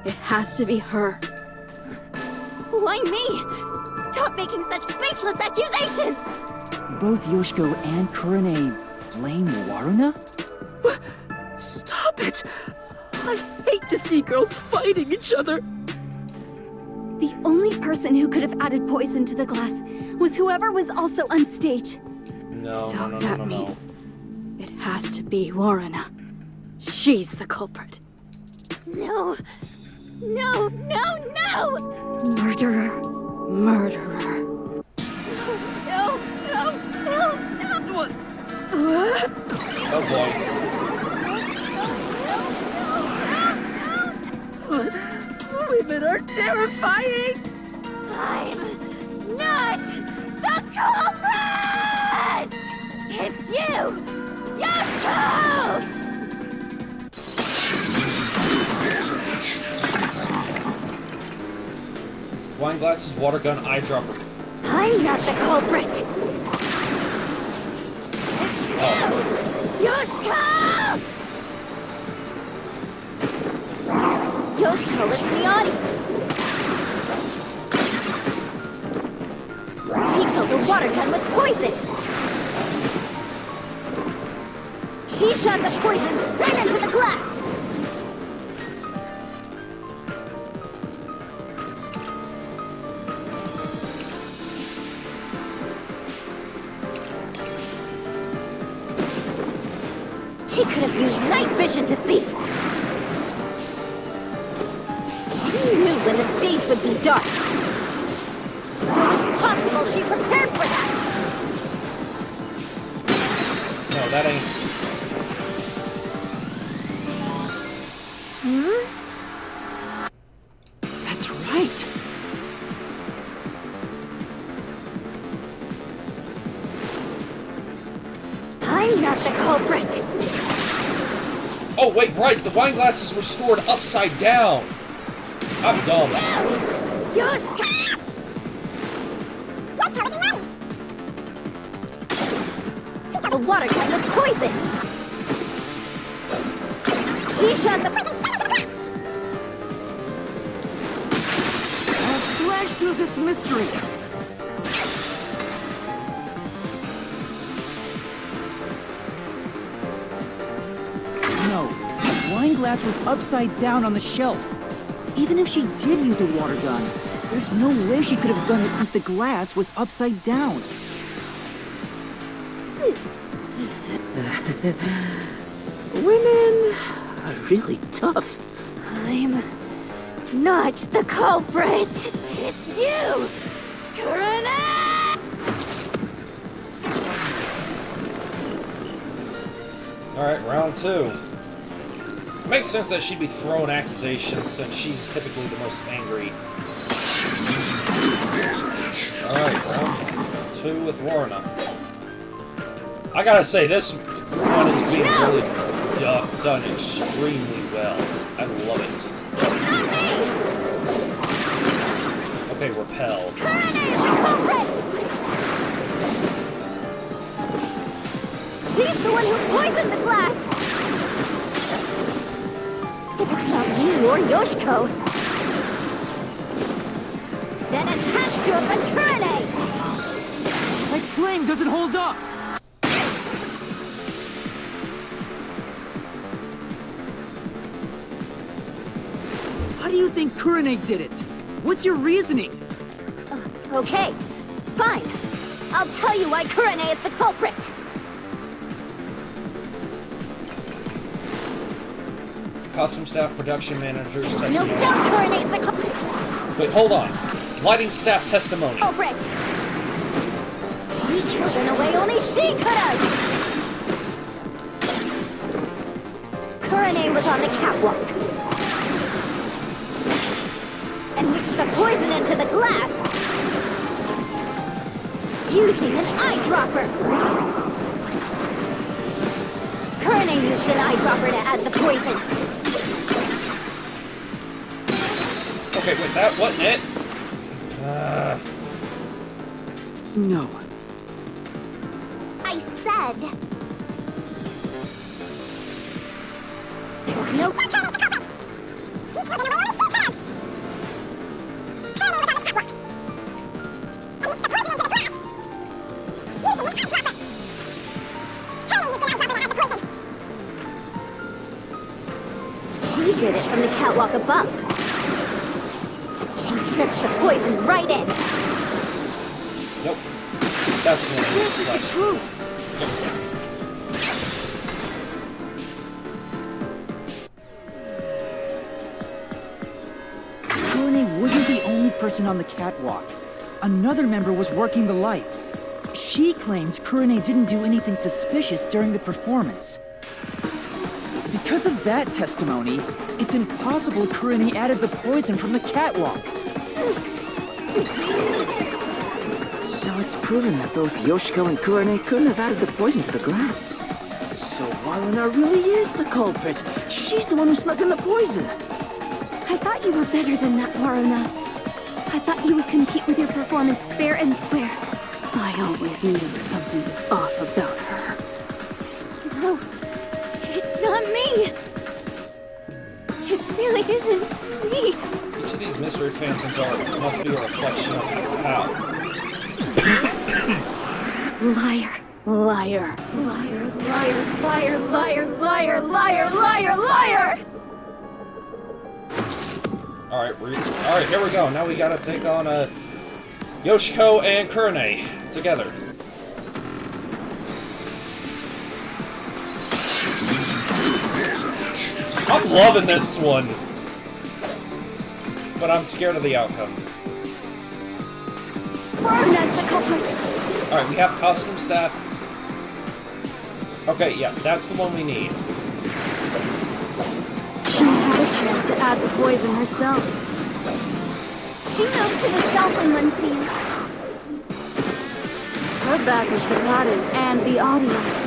It has to be her. Why me? Stop making such baseless accusations. Both Yoshiko and Kurane blame Warrena? Stop it! I hate to see girls fighting each other. The only person who could have added poison to the glass was whoever was also on stage. No, So no. that means it has to be Warrena. She's the culprit. No. No, no, no! Murderer. Murderer. No, no, no, no! Oh Women are terrifying! I'm not the culprit! It's you! Yoshiko! boy! Wine glasses, water gun, eyedropper. I'm not the culprit! It's you! Yoshiko! Yoshiko is in the audience. She killed the water gun with poison. She shot the poison straight into the glass. She could have used night vision to see. She knew when the stage would be dark. So it's possible she prepared for that. No, that ain't... That's right. I'm not the culprit. Oh, wait, right. The wine glasses were stored upside down. I'm dumb. The water gun was poison. She shot the I'll slash through this mystery. No, the wine glass was upside down on the shelf. Even if she did use a water gun, there's no way she could have done it since the glass was upside down. Women are really tough. I'm not the culprit. It's you, Kurana! Alright, round 2. It makes sense that she'd be throwing accusations since she's typically the most angry. Alright, round 2 with Warna. I gotta say, this one is being really done extremely well. I love it. Okay, repel. She's the one who poisoned the glass! If it's not you or Yoshiko, then it has to have been Kurane! My claim doesn't hold up! How do you think Kurane did it? What's your reasoning? Okay, fine. I'll tell you why Kurane is the culprit! Costume staff production managers No testimony. doubt Kurane is the culprit! Wait, hold on. Lighting staff testimony. Culprit! She killed in a way only she could have! Kurane was on the catwalk and mixed the poison into the glass using an eyedropper. Kurane used an eyedropper to add the poison. Okay, wait, that wasn't it? No. I said there's no She did it from the catwalk above. She dripped the poison right in. Nope. That's the one. This is the truth. Kurane wasn't the only person on the catwalk. Another member was working the lights. She claims Kurane didn't do anything suspicious during the performance. Because of that testimony, it's impossible Kurane added the poison from the catwalk. So it's proven that both Yoshiko and Kurane couldn't have added the poison to the glass. So Waruna really is the culprit. She's the one who snuck in the poison. I thought you were better than that, Waruna. I thought you would compete with your performance fair and square. I always knew something was off about her. No, it's not me. It really isn't me. Each of these mystery phantoms must be a reflection of how. Liar. Liar. Liar, liar, liar, liar, liar, liar, liar, liar! Alright, here we go. Now we gotta take on Yoshiko and Kurane together. I'm loving this one. But I'm scared of the outcome. Waruna's the culprit. Alright, we have costume staff. Okay, yeah, that's the one we need. She had a chance to add the poison herself. She moved to the shelf in one scene. Her back was to Karu and the audience.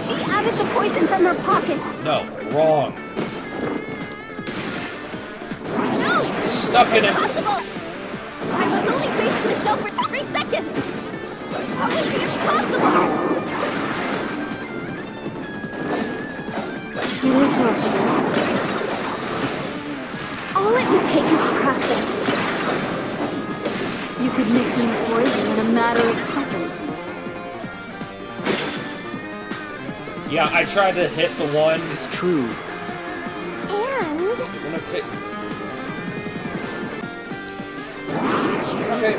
She added the poison from her pocket. No, wrong. No! Stuck in it. Impossible! I was only facing the shelf for 3 seconds! How is it possible? It is possible. All it would take is practice. You could mix in poison in a matter of seconds. Yeah, I tried to hit the one. It's true. And... You're gonna take... Okay.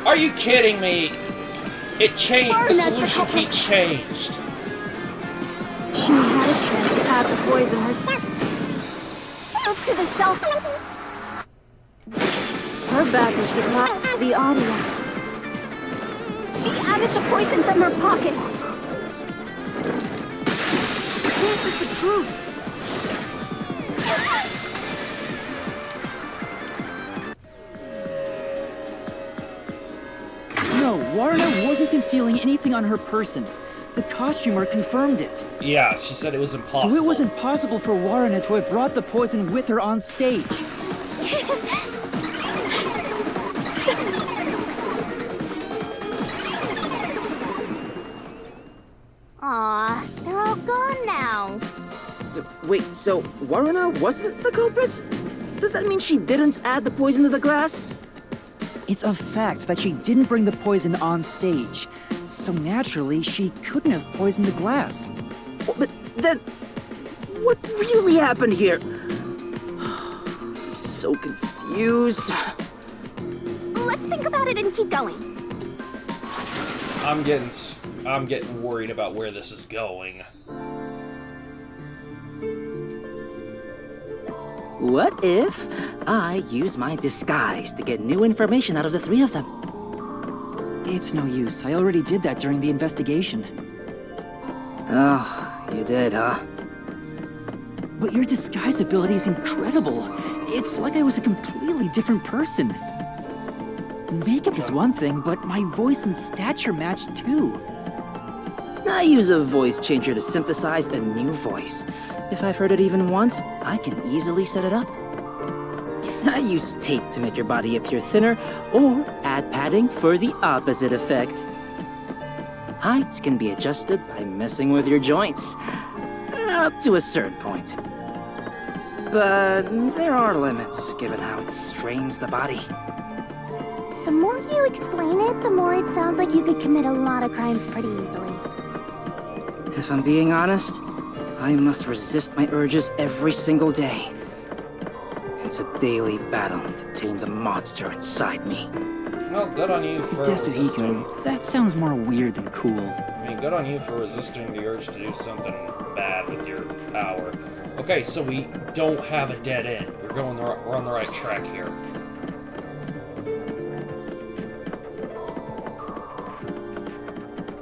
Are you kidding me? It changed. The solution key changed. She had a chance to add the poison herself. Move to the shelf. Her back was to the audience. She added the poison from her pocket. This is the truth. No, Warner wasn't concealing anything on her person. The costumer confirmed it. Yeah, she said it was impossible. So it was impossible for Warren to have brought the poison with her on stage. Aw, they're all gone now. Wait, so Warrena wasn't the culprit? Does that mean she didn't add the poison to the glass? It's a fact that she didn't bring the poison on stage. So naturally, she couldn't have poisoned the glass. But then, what really happened here? I'm so confused. Let's think about it and keep going. I'm getting worried about where this is going. What if I use my disguise to get new information out of the three of them? It's no use. I already did that during the investigation. Oh, you did, huh? But your disguise ability is incredible. It's like I was a completely different person. Makeup is one thing, but my voice and stature match too. I use a voice changer to synthesize a new voice. If I've heard it even once, I can easily set it up. I use tape to make your body appear thinner, or add padding for the opposite effect. Height can be adjusted by messing with your joints, up to a certain point. But there are limits, given how it strains the body. The more you explain it, the more it sounds like you could commit a lot of crimes pretty easily. If I'm being honest, I must resist my urges every single day. It's a daily battle to tame the monster inside me. Well, good on you for resisting. Desuhiko, that sounds more weird than cool. I mean, good on you for resisting the urge to do something bad with your power. Okay, so we don't have a dead end. We're on the right track here.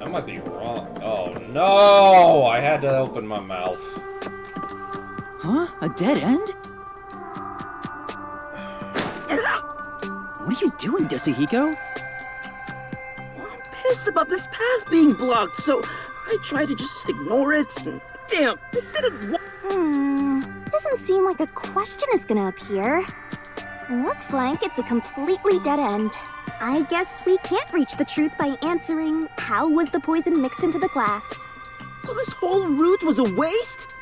I might be wrong. Oh no! I had to open my mouth. Huh? A dead end? What are you doing, Desuhiko? I'm pissed about this path being blocked, so I try to just ignore it, and damn, it didn't work. Doesn't seem like a question is gonna appear. Looks like it's a completely dead end. I guess we can't reach the truth by answering, how was the poison mixed into the glass? So this whole route was a waste?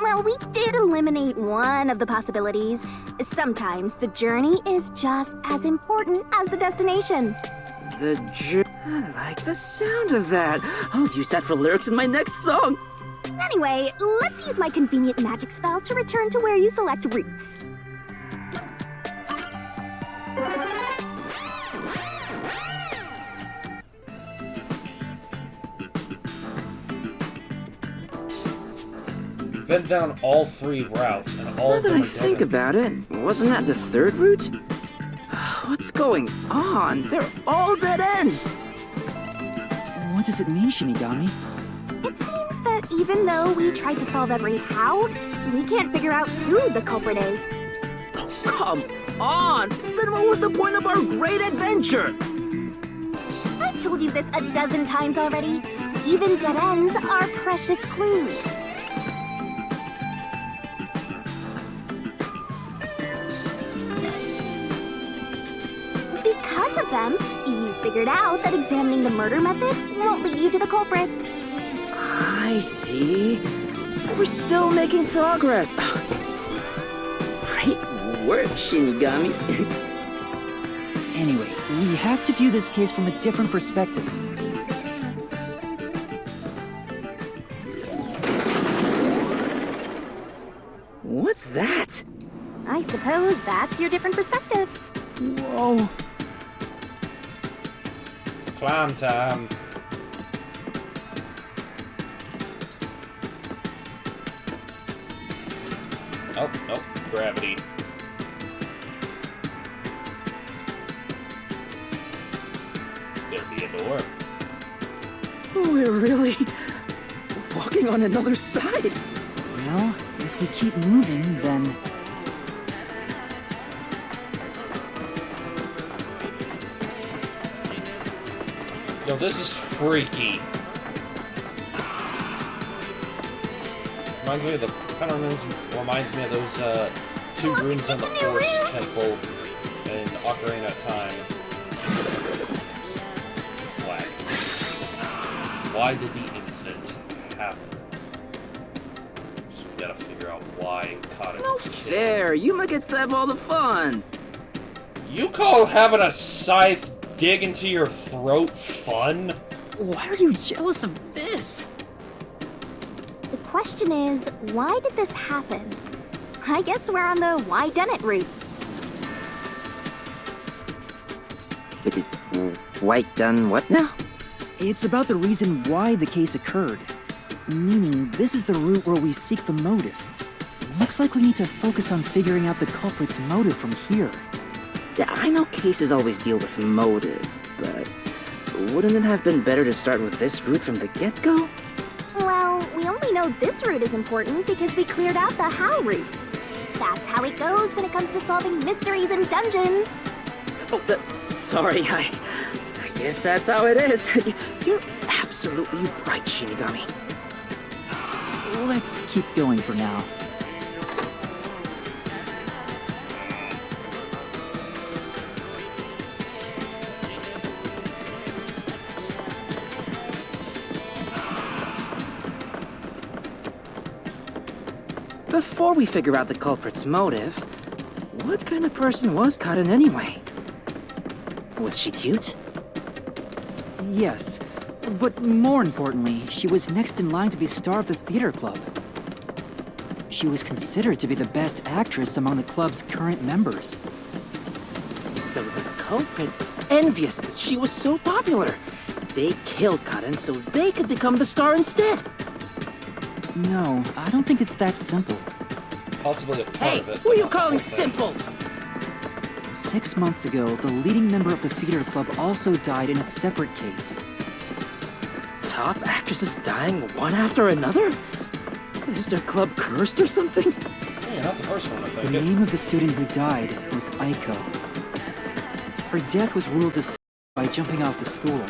Well, we did eliminate one of the possibilities. Sometimes the journey is just as important as the destination. I like the sound of that. I'll use that for lyrics in my next song. Anyway, let's use my convenient magic spell to return to where you select routes. Been down all 3 routes, and all Now of that them I are think dead. about it, wasn't that the third route? What's going on? They're all dead ends! What does it mean, Shinigami? It seems that even though we tried to solve every how, we can't figure out who the culprit is. Oh, come on! Then what was the point of our great adventure? I I've told you this a dozen times already. Even dead ends are precious clues. Because of them, you figured out that examining the murder method won't lead you to the culprit. I see. So we're still making progress. Great work, Shinigami. Anyway, we have to view this case from a different perspective. What's that? I suppose that's your different perspective. Whoa. Climb time. Oh, nope. Gravity. There be a door. We're really walking on another side. Well, if we keep moving, then... Yo, this is freaky. Reminds me of the... kind of reminds me of those, two rooms on the Force Temple in Ocarina of Time. Slag. Why did the incident happen? So we gotta figure out why Kata was killed. There, Yuma gets to have all the fun. You call having a scythe dig into your throat fun? Why are you jealous of this? The question is, why did this happen? I guess we're on the why Dennett route. White done what now? It's about the reason why the case occurred. Meaning, this is the route where we seek the motive. Looks like we need to focus on figuring out the culprit's motive from here. Yeah, I know cases always deal with motive, but wouldn't it have been better to start with this route from the get-go? Well, we only know this route is important because we cleared out the how routes. That's how it goes when it comes to solving mysteries in dungeons. Oh, sorry, I guess that's how it is. You're absolutely right, Shinigami. Let's keep going for now. Before we figure out the culprit's motive, what kind of person was Karin anyway? Was she cute? Yes, but more importantly, she was next in line to be star of the theater club. She was considered to be the best actress among the club's current members. So the culprit was envious because she was so popular. They killed Karin so they could become the star instead. No, I don't think it's that simple. Possibly a part Hey, of it. who are you not the calling whole thing. simple? 6 months ago, the leading member of the theater club also died in a separate case. Top actresses dying one after another? Is their club cursed or something? Hey, you're not the first one, I The think. name of the student who died was Aiko. Her death was ruled a suicide by jumping off the school,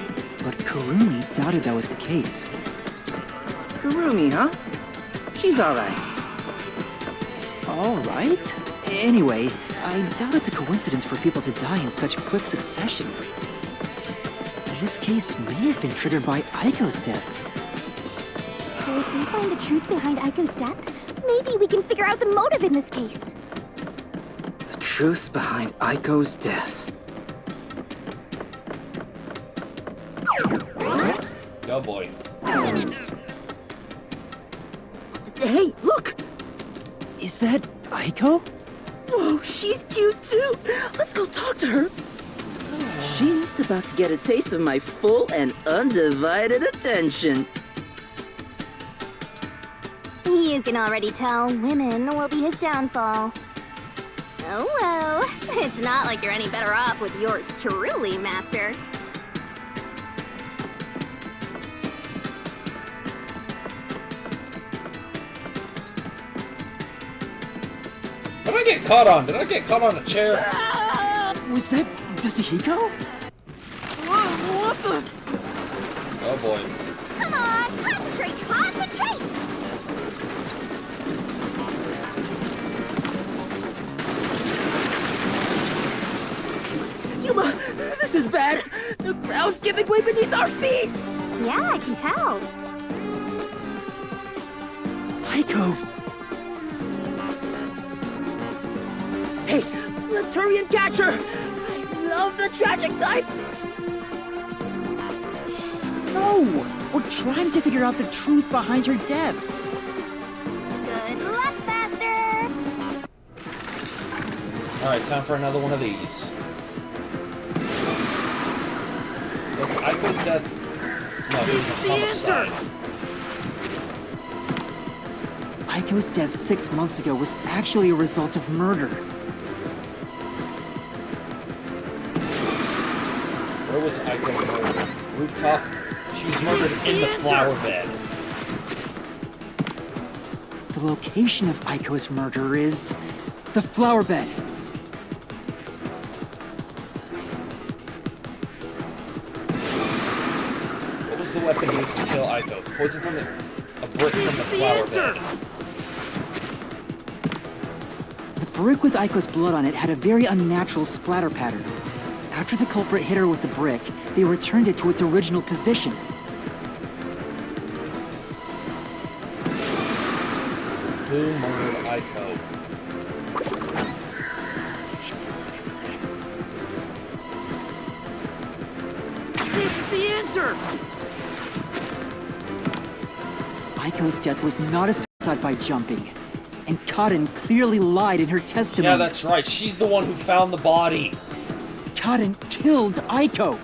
but Kurumi doubted that was the case. Kurumi, huh? She's alright. All right. Anyway, I doubt it's a coincidence for people to die in such quick succession. This case may have been triggered by Aiko's death. So if we find the truth behind Aiko's death, maybe we can figure out the motive in this case. The truth behind Aiko's death. Go boy. Hey, look! Is that Aiko? Whoa, she's cute too! Let's go talk to her! She's about to get a taste of my full and undivided attention. You can already tell women will be his downfall. Oh well, it's not like you're any better off with yours truly, Master. What did I get caught on? Did I get caught on a chair? Was that Yasuhiko? Whoa, what the? boy. Come on, concentrate, concentrate! Yuma, this is bad. The ground's giving way beneath our feet. Yeah, I can tell. Aiko! Hey, let's hurry and catch her. I love the tragic types. No! We're trying to figure out the truth behind her death. Good luck, Master! Alright, time for another one of these. Was Aiko's death? No, it was a homicide. Aiko's death 6 months ago was actually a result of murder. Where was Aiko murdered? Rooftop? She was murdered in the flower bed. The location of Aiko's murder is the flower bed. What was the weapon used to kill Aiko? Poison from a brick from the flower bed. The brick with Aiko's blood on it had a very unnatural splatter pattern. After the culprit hit her with the brick, they returned it to its original position. Who murdered Aiko? This is the answer! Aiko's death was not a suicide by jumping, and Cotton clearly lied in her testimony. Yeah, that's right. She's the one who found the body. Cotton killed Aiko!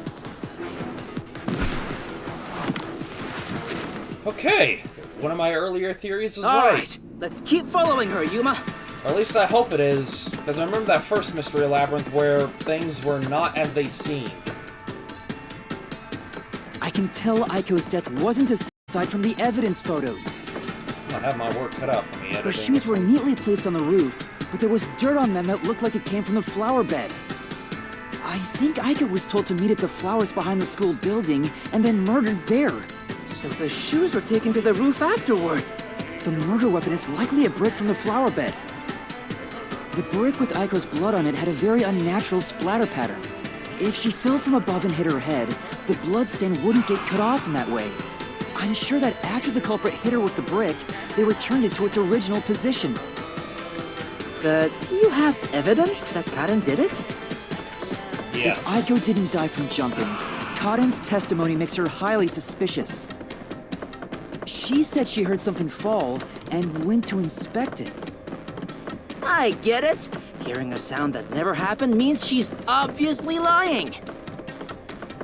Okay, one of my earlier theories was All right. right, let's keep following her, Yuma. Or at least I hope it is, because I remember that first Mystery Labyrinth where things were not as they seemed. I can tell Aiko's death wasn't a suicide from the evidence photos. I have my work cut out for me editing. Her shoes were neatly placed on the roof, but there was dirt on them that looked like it came from the flower bed. I think Aiko was told to meet at the flowers behind the school building and then murdered there. So the shoes were taken to the roof afterward. The murder weapon is likely a brick from the flower bed. The brick with Aiko's blood on it had a very unnatural splatter pattern. If she fell from above and hit her head, the blood stain wouldn't get cut off in that way. I'm sure that after the culprit hit her with the brick, they returned it to its original position. But do you have evidence that Karen did it? Yes. If Aiko didn't die from jumping, Cotton's testimony makes her highly suspicious. She said she heard something fall and went to inspect it. I get it. Hearing a sound that never happened means she's obviously lying.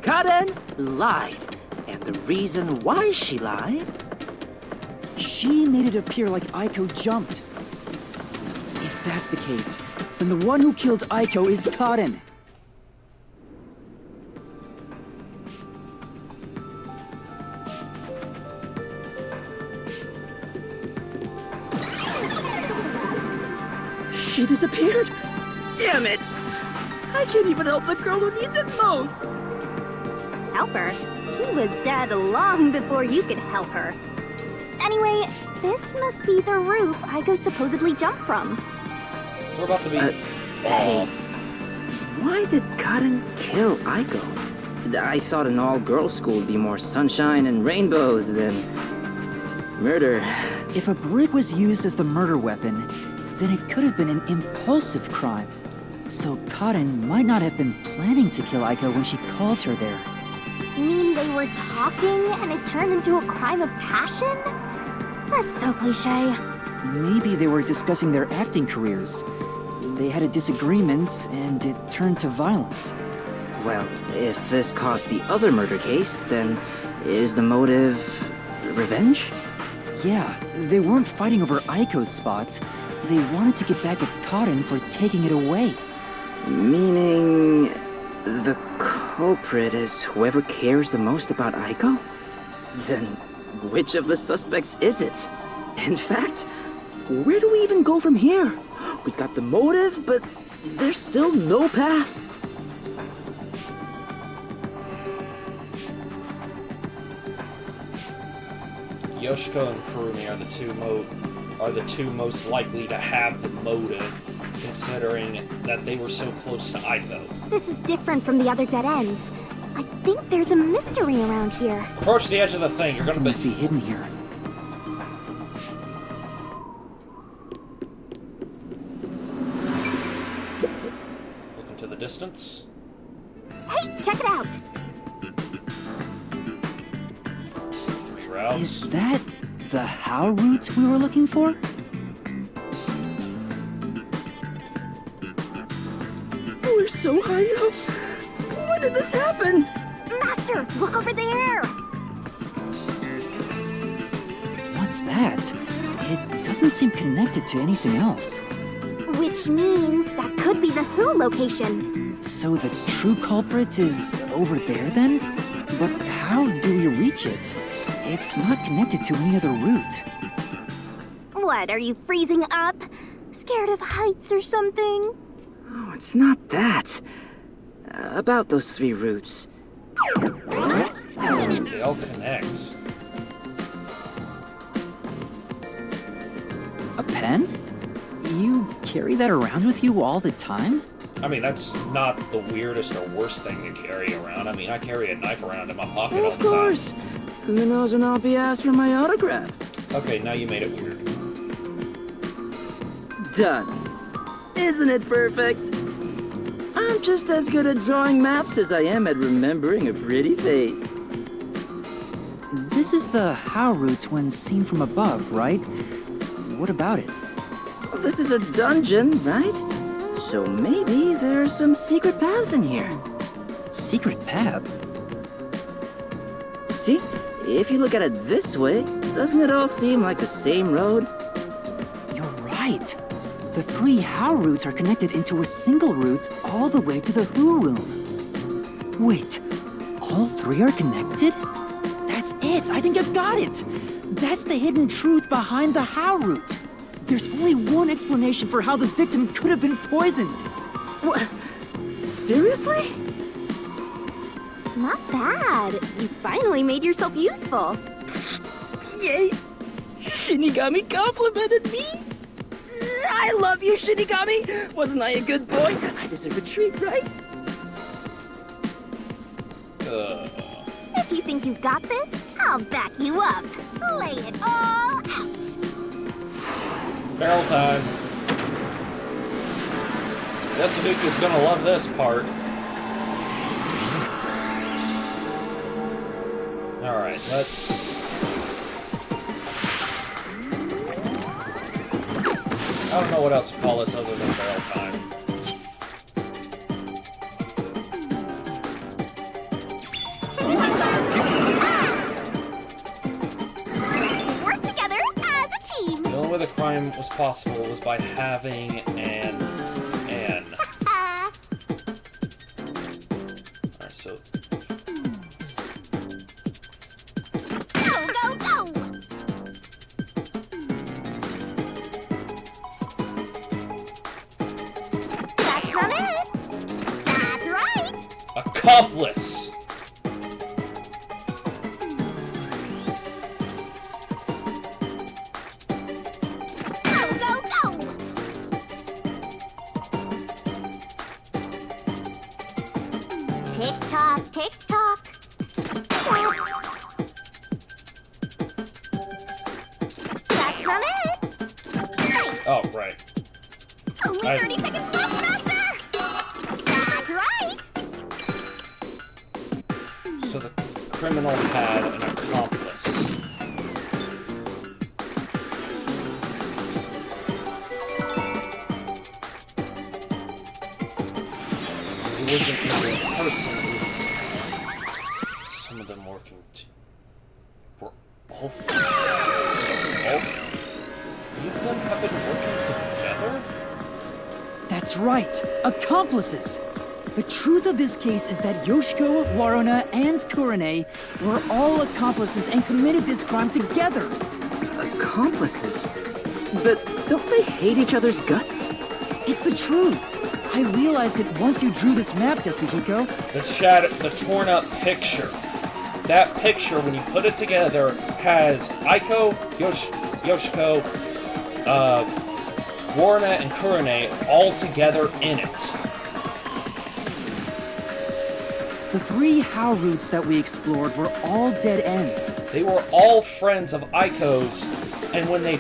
Karen lied. And the reason why she lied? She made it appear like Aiko jumped. If that's the case, then the one who killed Aiko is Cotton. She disappeared. Damn it! I can't even help the girl who needs it most. Help her? She was dead long before you could help her. Anyway, this must be the roof Aiko supposedly jumped from. We're about to be... Hey, why did Karen kill Aiko? I thought an all-girls school would be more sunshine and rainbows than murder. If a brick was used as the murder weapon, then it could have been an impulsive crime. So Cotton might not have been planning to kill Aiko when she called her there. You mean they were talking and it turned into a crime of passion? That's so cliche. Maybe they were discussing their acting careers. They had a disagreement, and it turned to violence. Well, if this caused the other murder case, then is the motive revenge? Yeah, they weren't fighting over Aiko's spot. They wanted to get back at Cotton for taking it away. Meaning the culprit is whoever cares the most about Aiko? Then which of the suspects is it? In fact, where do we even go from here? We got the motive, but there's still no path. Yoshiko and Kurumi are the two most likely to have the motive, considering that they were so close to Aiko. This is different from the other dead ends. I think there's a mystery around here. Approach the edge of the thing. You're Something gonna must be hidden here. look into the distance. Hey, check it out! Three routes. Is that the how route we were looking for? We're so high up. When did this happen? Master, look over there! What's that? It doesn't seem connected to anything else. Which means that could be the Who location. So the true culprit is over there then? But how do we reach it? It's not connected to any other route. What, are you freezing up? Scared of heights or something? Oh, it's not that. About those 3 routes. They all connect. A pen? You carry that around with you all the time? I mean, that's not the weirdest or worst thing to carry around. I mean, I carry a knife around in my pocket all Of the time. course. Who knows when I'll be asked for my autograph? Okay, now you made it weird. Done. Isn't it perfect? I'm just as good at drawing maps as I am at remembering a pretty face. This is the how route when seen from above, right? What about it? This is a dungeon, right? So maybe there are some secret paths in here. Secret path? See? If you look at it this way, doesn't it all seem like the same road? You're right. The 3 how routes are connected into a single route all the way to the Who room. Wait, all 3 are connected? That's it! I think I've got it! That's the hidden truth behind the how route. There's only one explanation for how the victim could have been poisoned. What? Seriously? Not bad. You finally made yourself useful. Yay! Shinigami complimented me! I love you, Shinigami! Wasn't I a good boy? I deserve a treat, right? If you think you've got this, I'll back you up. Lay it all out. Barrel time. Yasuhiko's gonna love this part. Alright, let's... I don't know what else to call this other than barrel time. Work together as a team. The only way the crime was possible was by having an... Alright, so... Go, go, go! That's not it. That's right. Accomplice! Go, go, go! Tick tock, tick tock. That's not it. Nice. Oh, right. Only 30 seconds left, Master! That's right! So the criminal had an accomplice. It wasn't even a person, it was some of them working were all of them have been working together? That's right, accomplices! The truth of this case is that Yoshiko, Waruna, and Kurane were all accomplices and committed this crime together. Accomplices? But don't they hate each other's guts? It's the truth. I realized it once you drew this map, Yasuhiko. The torn up picture. that picture, when you put it together, has Aiko, Yoshiko, Warna, and Kurone all together in it. The 3 How routes that we explored were all dead ends. They were all friends of Aiko's, and when they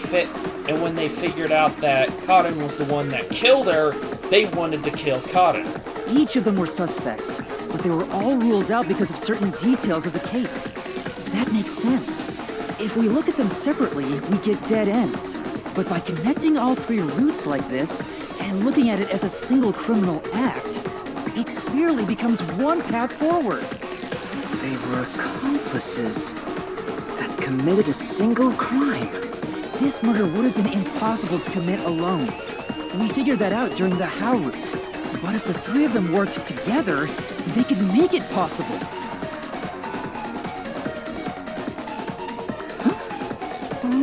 figured out that Karin was the one that killed her, they wanted to kill Karin. Each of them were suspects, but they were all ruled out because of certain details of the case. That makes sense. If we look at them separately, we get dead ends. But by connecting all 3 routes like this, and looking at it as a single criminal act, it clearly becomes one path forward. They were accomplices that committed a single crime. This murder would have been impossible to commit alone. We figured that out during the How route. But if the 3 of them worked together, they could make it possible.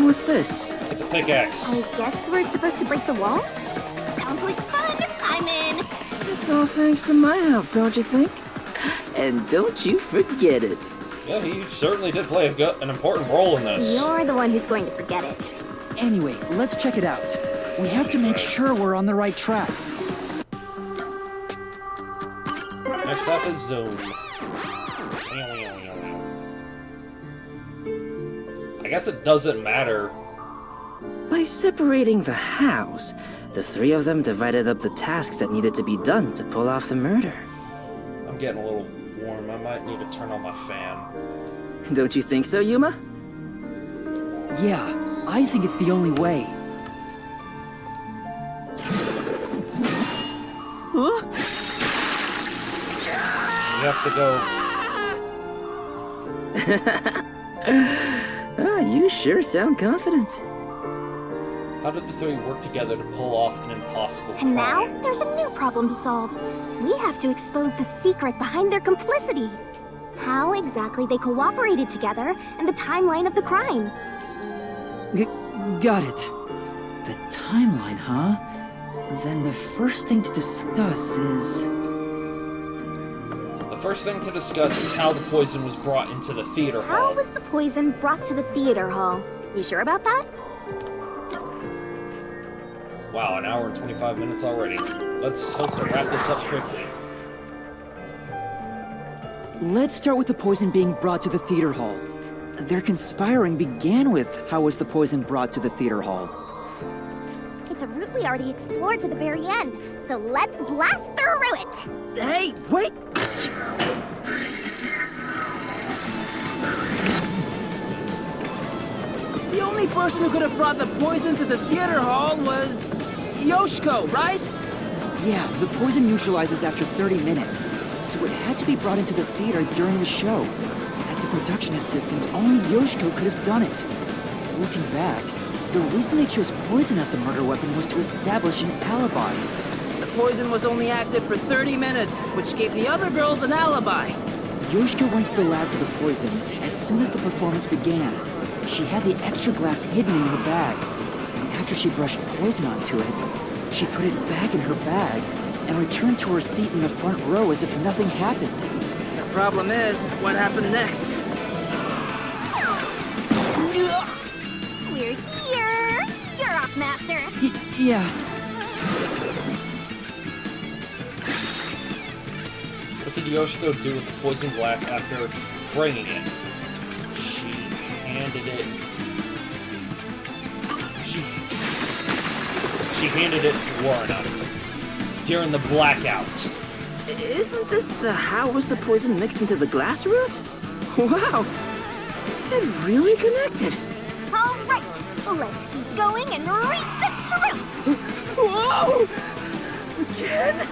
What's this? It's a pickaxe. I guess we're supposed to break the wall? Sounds like fun! I'm in! It's all thanks to my help, don't you think? And don't you forget it. Yeah, he certainly did play an important role in this. You're the one who's going to forget it. Anyway, let's check it out. We have to make sure we're on the right track. Next up is Zoom. I guess it doesn't matter. By separating the hows, the 3 of them divided up the tasks that needed to be done to pull off the murder. I'm getting a little warm. I might need to turn on my fan. Don't you think so, Yuma? Yeah, I think it's the only way. Huh? You have to go... You sure sound confident. How did the 3 work together to pull off an impossible crime? And now, there's a new problem to solve. We have to expose the secret behind their complicity. How exactly they cooperated together, and the timeline of the crime. Got it. The timeline, huh? Then the first thing to discuss is... The first thing to discuss is how the poison was brought into the theater hall. How was the poison brought to the theater hall? You sure about that? Wow, an hour and 25 minutes already. Let's hope to wrap this up quickly. Let's start with the poison being brought to the theater hall. Their conspiring began with how was the poison brought to the theater hall. It's a route we already explored to the very end, so let's blast through it! Hey, wait! The only person who could have brought the poison to the theater hall was... Yoshiko, right? Yeah, the poison neutralizes after 30 minutes, so it had to be brought into the theater during the show. As the production assistant, only Yoshiko could have done it. Looking back, the reason they chose poison as the murder weapon was to establish an alibi. The poison was only active for 30 minutes, which gave the other girls an alibi. Yoshiko went to the lab for the poison as soon as the performance began. She had the extra glass hidden in her bag, and after she brushed poison onto it, she put it back in her bag and returned to her seat in the front row as if nothing happened. The problem is, what happened next? We're here! You're off, Master! Yeah. What did Yoshiko do with the poison glass after bringing it? She handed it... She handed it to Warna during the blackout. Isn't this the how was the poison mixed into the glass roots? Wow! It really connected! All right, let's keep going and reach the truth! Whoa! Again?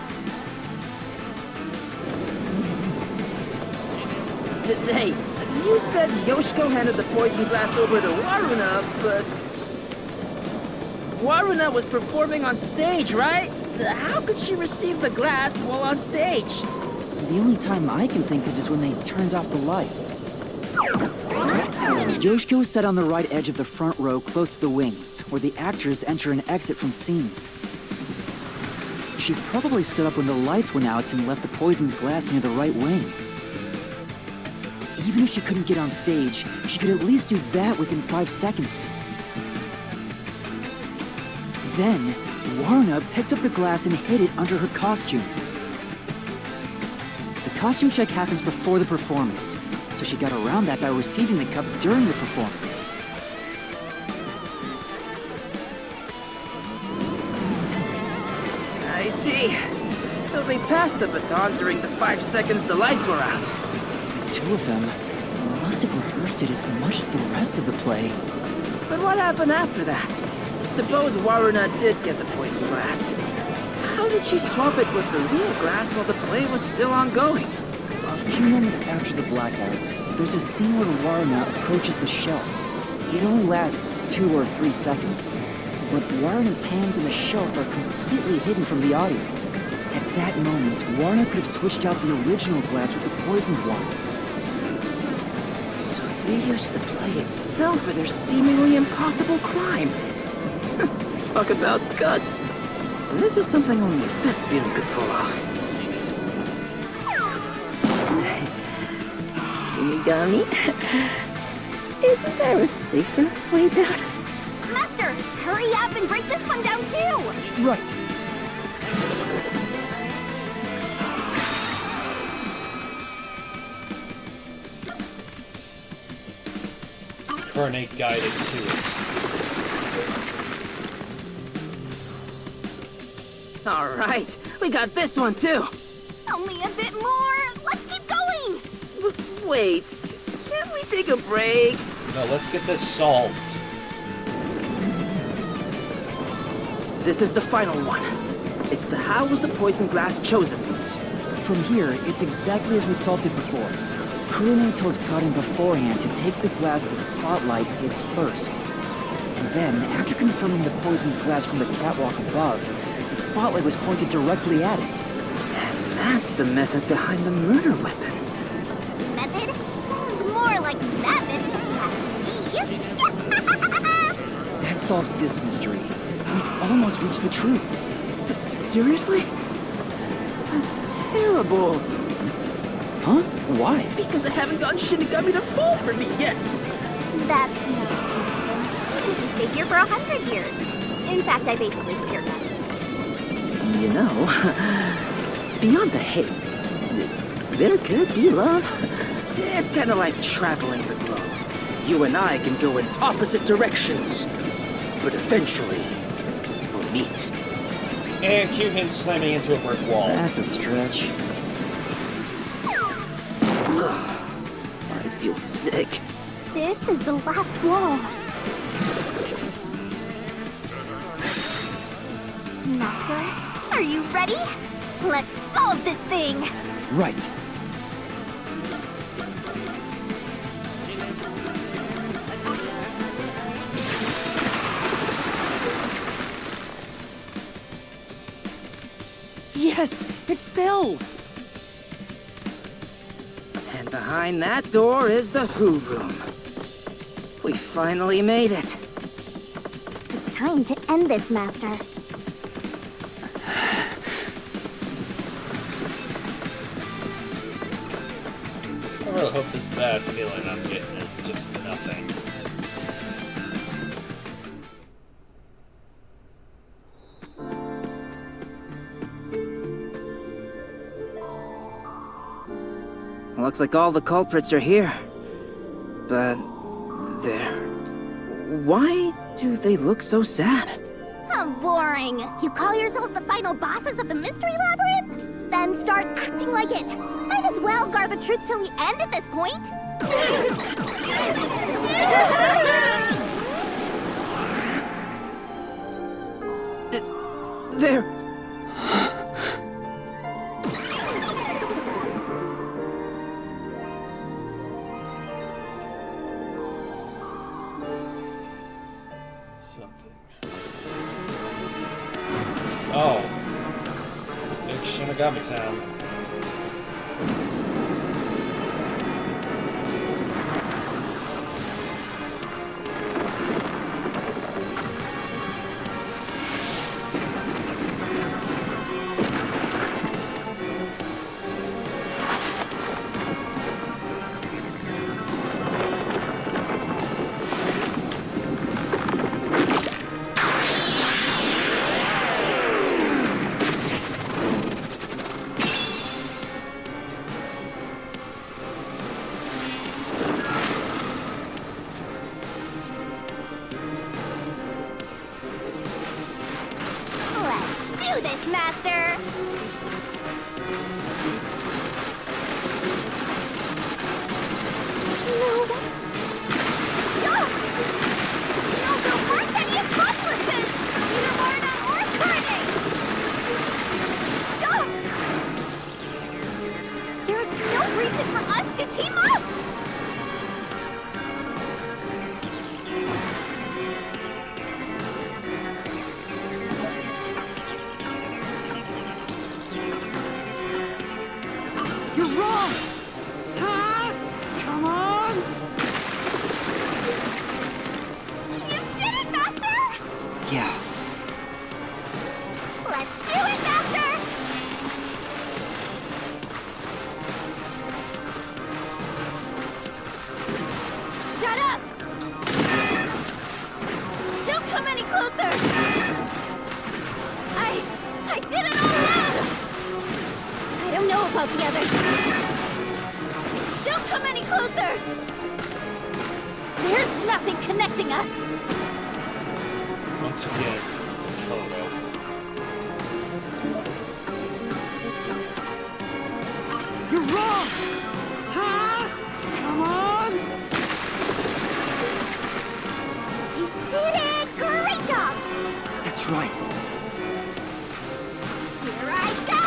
Hey, you said Yoshiko handed the poison glass over to Waruna, but... Waruna was performing on stage, right? How could she receive the glass while on stage? The only time I can think of is when they turned off the lights. Yoshiko sat on the right edge of the front row close to the wings, where the actors enter and exit from scenes. She probably stood up when the lights went out and left the poisoned glass near the right wing. Even if she couldn't get on stage, she could at least do that within 5 seconds. Then, Warna picked up the glass and hid it under her costume. The costume check happens before the performance, so she got around that by receiving the cup during the performance. I see. So they passed the baton during the 5 seconds the lights were out. The two of them must have rehearsed it as much as the rest of the play. But what happened after that? Suppose Waruna did get the poison glass. How did she swap it with the real glass while the play was still ongoing? A few moments after the blackout, there's a scene where Warna approaches the shelf. It only lasts 2 or 3 seconds. But Waruna's hands on the shelf are completely hidden from the audience. At that moment, Warna could have switched out the original glass with the poisoned one. So they used the play itself for their seemingly impossible crime. Talk about guts. This is something only thespians could pull off. Inigami? Isn't there a safer way down? Master, hurry up and break this one down too! Right. Incarnate guided to it. All right, we got this one too. Only a bit more! Let's keep going! Wait, can't we take a break? No, let's get this solved. This is the final one. It's the how was the poison glass chosen bit. From here, it's exactly as we solved it before. Kurune told Karin beforehand to take the glass the spotlight hits first. And then, after confirming the poisoned glass from the catwalk above, the spotlight was pointed directly at it. And that's the method behind the murder weapon. Method? Sounds more like madness if you ask me. That solves this mystery. We've almost reached the truth. Seriously? That's terrible. Huh? Why? Because I haven't gotten Shinigami to fall for me yet. That's not even if you stayed here for 100 years. In fact, I basically cleared nuts. You know, beyond the hate, there could be love. It's kind of like traveling the globe. You and I can go in opposite directions, but eventually we'll meet. And cue him slamming into a brick wall. That's a stretch. I feel sick. This is the last wall. Master, are you ready? Let's solve this thing! Right. Yes! It fell! And behind that door is the Who Room. We finally made it. It's time to end this, Master. I really hope this bad feeling I'm getting is just nothing. Looks like all the culprits are here. But they're... Why do they look so sad? How boring! You call yourselves the final bosses of the Mystery Labyrinth? Then start acting like it! Might as well guard the truth till the end at this point! They're... Something. Oh. Big Shinigami Town. come any closer! There's nothing connecting us! Once again, the photo. You're wrong! Huh? Come on! You did it! Great job! That's right. Here I go!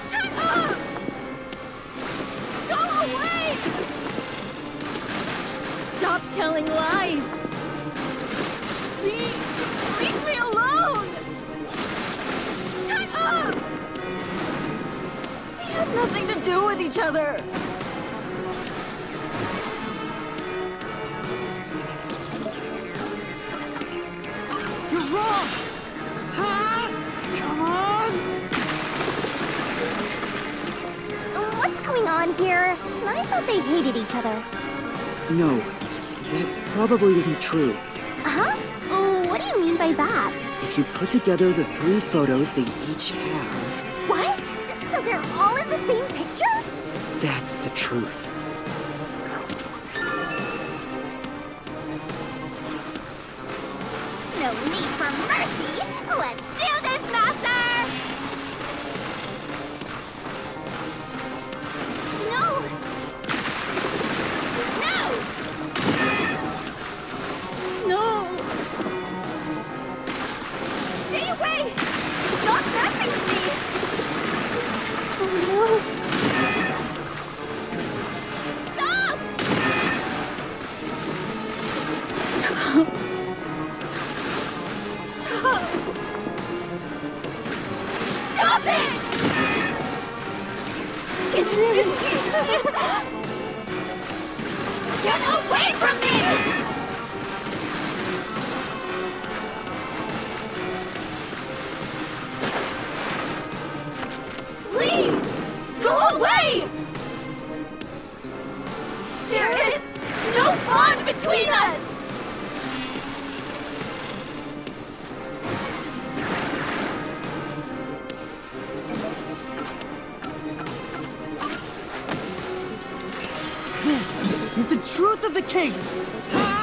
Shut up! Go away! Stop telling lies! Please, leave me alone! Shut up! We have nothing to do with each other! You're wrong! Huh? Come on! What's going on here? I thought they hated each other. No, that probably isn't true. Huh? What do you mean by that? If you put together the 3 photos they each have, What? So they're all in the same picture? that's the truth. No need for mercy! Let's do this, Master! No! No! No! Stay away! Stop messing with me! Oh no! Stop! Stop! Stop! Stop it! Get away from me! Please! Go away! There is no bond between us! This is the truth of the case! Huh?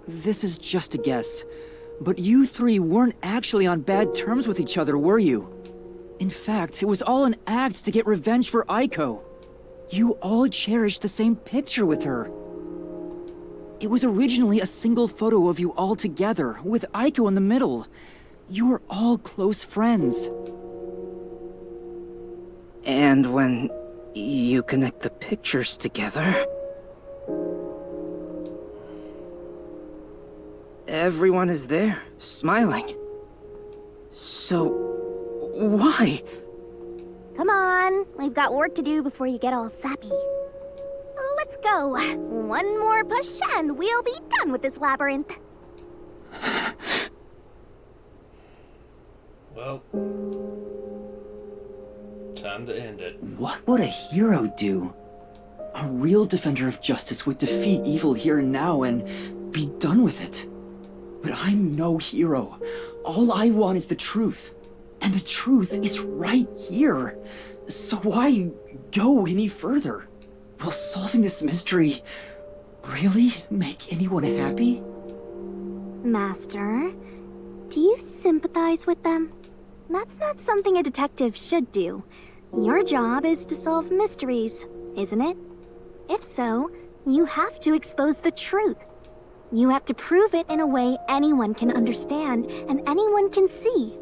This is just a guess, but you 3 weren't actually on bad terms with each other, were you? In fact, it was all an act to get revenge for Aiko. You all cherished the same picture with her. It was originally a single photo of you all together, with Aiko in the middle. You were all close friends. And when you connect the pictures together, everyone is there, smiling. So, why? Come on, we've got work to do before you get all sappy. Let's go. One more push and we'll be done with this labyrinth. Well, time to end it. What would a hero do? A real defender of justice would defeat evil here and now and be done with it. But I'm no hero. All I want is the truth. And the truth is right here. So why go any further? Will solving this mystery really make anyone happy? Master, do you sympathize with them? That's not something a detective should do. Your job is to solve mysteries, isn't it? If so, you have to expose the truth. You have to prove it in a way anyone can understand and anyone can see.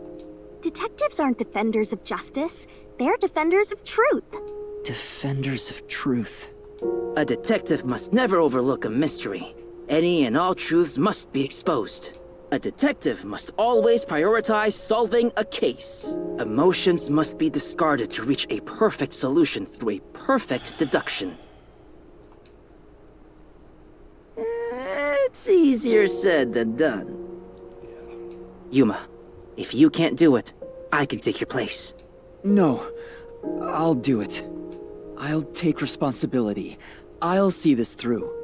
Detectives aren't defenders of justice, they're defenders of truth. Defenders of truth. A detective must never overlook a mystery. Any and all truths must be exposed. A detective must always prioritize solving a case. Emotions must be discarded to reach a perfect solution through a perfect deduction. It's easier said than done. Yuma, if you can't do it, I can take your place. No, I'll do it. I'll take responsibility. I'll see this through.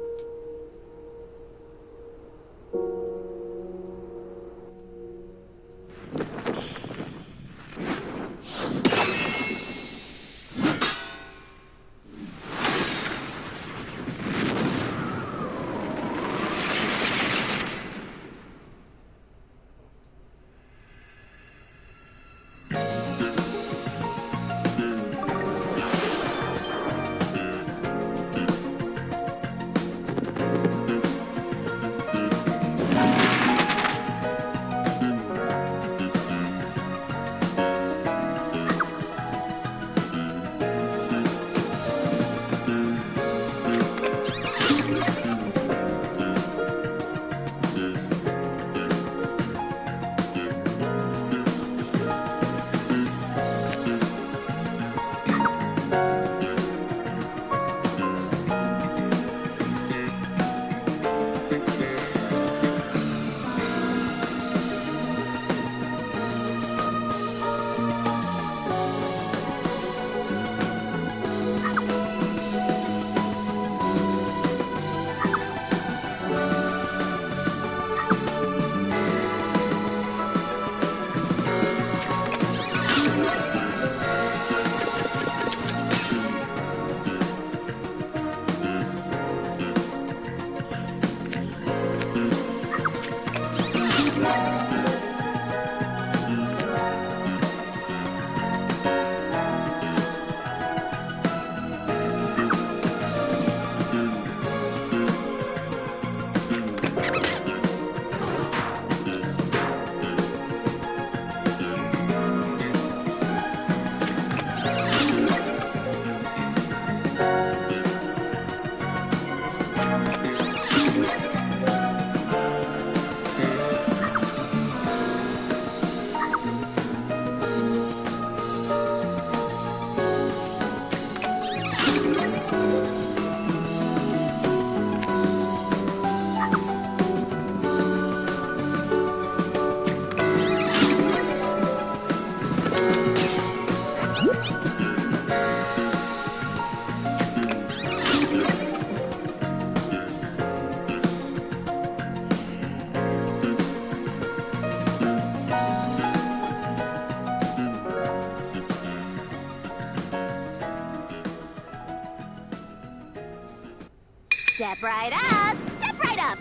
Step right up! Step right up!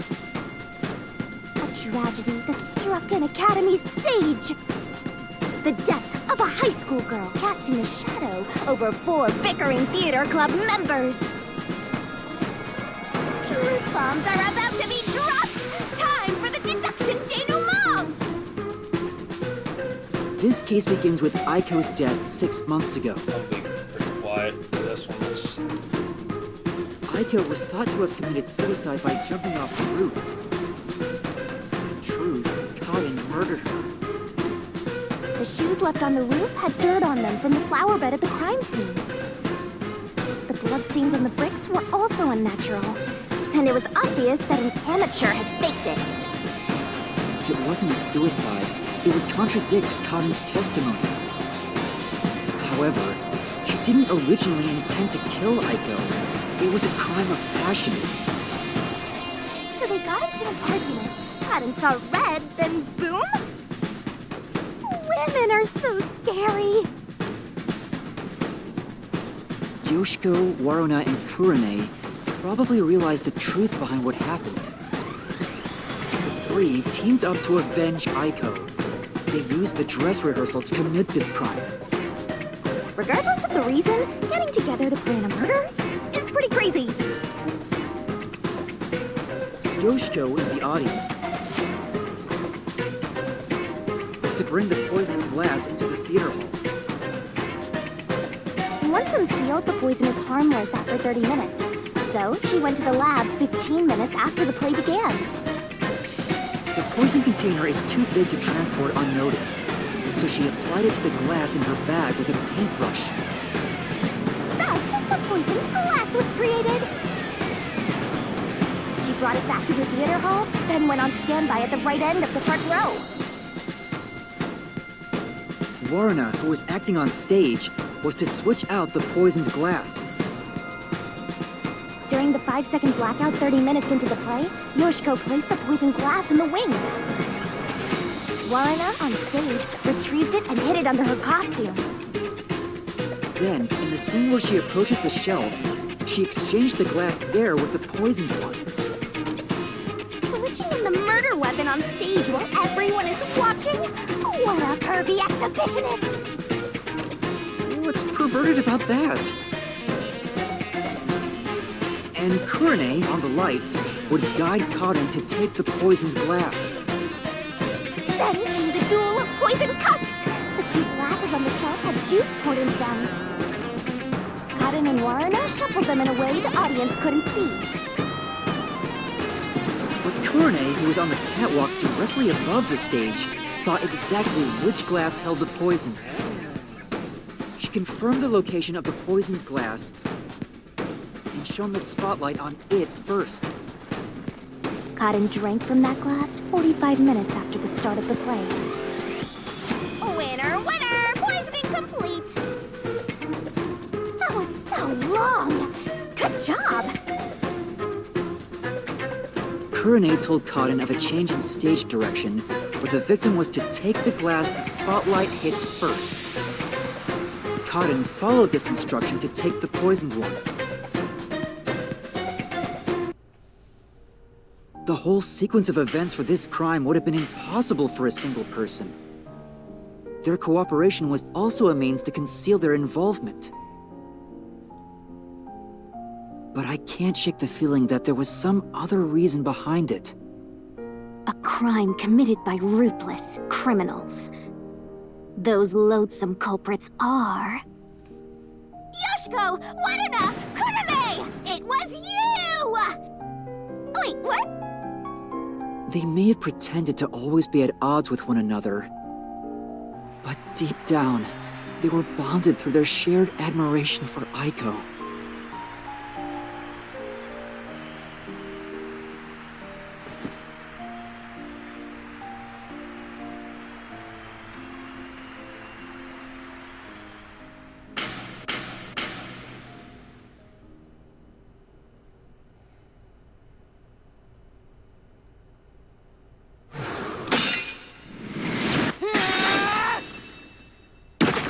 A tragedy that struck an academy stage. The death of a high school girl casting a shadow over 4 bickering theater club members. Truth bombs are about to be dropped! Time for the deduction denouement! This case begins with Aiko's death 6 months ago. I'll be pretty quiet for this one. Aiko was thought to have committed suicide by jumping off the roof. In truth, Kaden murdered her. The shoes left on the roof had dirt on them from the flower bed at the crime scene. The bloodstains on the bricks were also unnatural, and it was obvious that an amateur had faked it. If it wasn't a suicide, it would contradict Kaden's testimony. However, he didn't originally intend to kill Aiko. It was a crime of passion. So they got into an argument. Kaden saw red, then boom! Women are so scary. Yoshiko, Waruna, and Kurame probably realized the truth behind what happened. The 3 teamed up to avenge Aiko. They used the dress rehearsal to commit this crime. Regardless of the reason, getting together to plan a murder is pretty crazy. Yoshiko in the audience was to bring the poisoned glass into the theater hall. Once unsealed, the poison is harmless after 30 minutes. So So, she went to the lab 15 minutes after the play began. The poison container is too big to transport unnoticed, so she applied it to the glass in her bag with a paintbrush. Thus, the poisoned glass was created. She brought it back to the theater hall, then went on standby at the right end of the front row. Warrena, who was acting on stage, was to switch out the poisoned glass. During the 5-second blackout 30 minutes into the play, Yoshiko placed the poisoned glass in the wings. Warrena, on stage, retrieved it and hid it under her costume. Then, in the scene where she approaches the shelf, she exchanged the glass there with the poisoned one. Switching in the murder weapon on stage while everyone is watching? What a pervy exhibitionist! What's perverted about that? And Kurane, on the lights, would guide Karin to take the poisoned glass. Then came the duel of poison cups! The 2 glasses on the shelf had juice poured into them. Karin and Warrena shuffled them in a way the audience couldn't see. But Kurane, who was on the catwalk directly above the stage, saw exactly which glass held the poison. She confirmed the location of the poisoned glass and shone the spotlight on it first. Karin drank from that glass 45 minutes after the start of the play. Winner, winner! Poisoning complete! That was so long! Good job! Kurane told Karin of a change in stage direction, where the victim was to take the glass the spotlight hits first. Karin followed this instruction to take the poisoned one. The whole sequence of events for this crime would have been impossible for a single person. Their cooperation was also a means to conceal their involvement. But I can't shake the feeling that there was some other reason behind it. A crime committed by ruthless criminals. Those loathsome culprits are... Yoshiko! Warrena! Kurane! It was you! Wait, what? They may have pretended to always be at odds with one another, but deep down, they were bonded through their shared admiration for Aiko.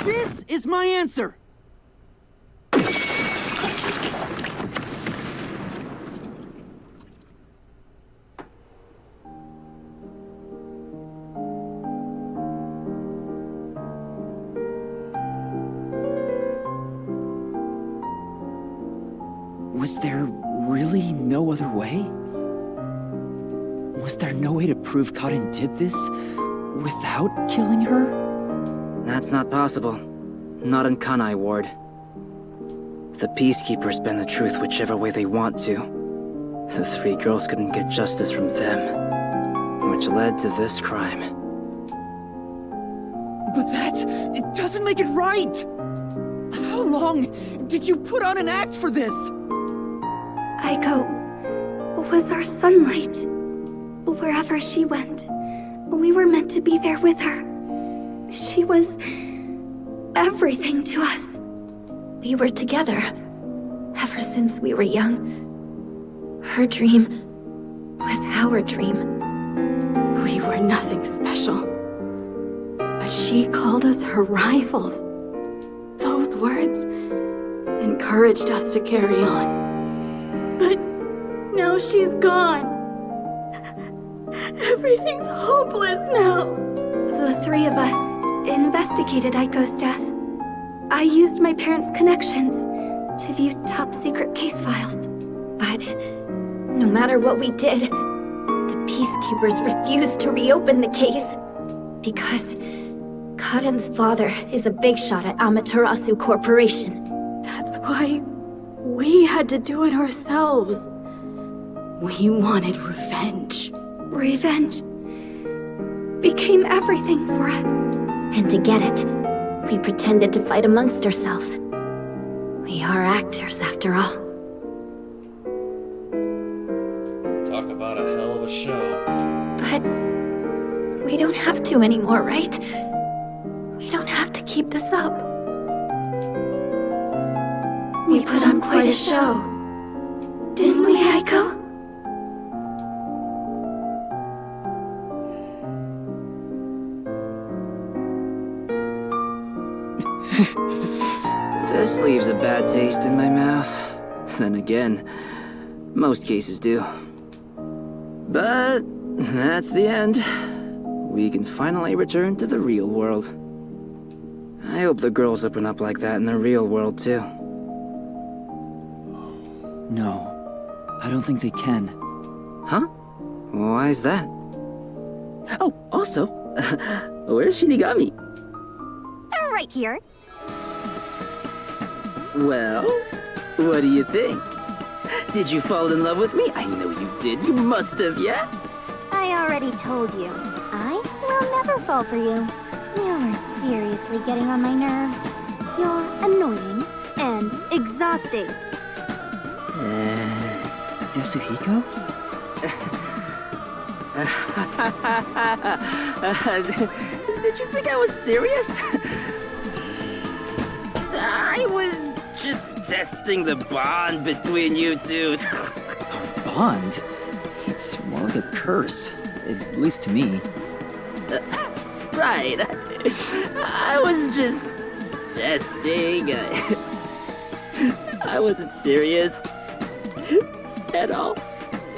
This is my answer! Was there really no other way? Was there no way to prove Karin did this without killing her? That's not possible. Not in Kanai Ward. The Peacekeepers bend the truth whichever way they want to. The 3 girls couldn't get justice from them, which led to this crime. But it doesn't make it right! How long did you put on an act for this? Aiko was our sunlight. Wherever she went, we were meant to be there with her. She was everything to us. We were together ever since we were young. Her dream was our dream. We were nothing special. But she called us her rivals. Those words encouraged us to carry on. But now she's gone. Everything's hopeless now. The 3 of us investigated Aiko's death. I used my parents' connections to view top-secret case files. But no matter what we did, the Peacekeepers refused to reopen the case. Because Karin's father is a big shot at Amaterasu Corporation. That's why We had to do it ourselves. We wanted revenge. Revenge became everything for us. And to get it, we pretended to fight amongst ourselves. We are actors, after all. Talk about a hell of a show. But we don't have to anymore, right? We don't have to keep this up. We put on quite a show. Didn't we, Aiko? This leaves a bad taste in my mouth. Then again, most cases do. But that's the end. We can finally return to the real world. I hope the girls open up like that in the real world too. No, I don't think they can. Huh? Why is that? Oh, also, where's Shinigami? Right here. Well, what do you think? Did you fall in love with me? I know you did. You must have, yeah? I already told you. I will never fall for you. You're seriously getting on my nerves. You're annoying and exhausting. Yasuhiko? Did you think I was serious? I was just testing the bond between you two. Bond? It's more like a curse, at least to me. Right. I was just testing. I wasn't serious at all.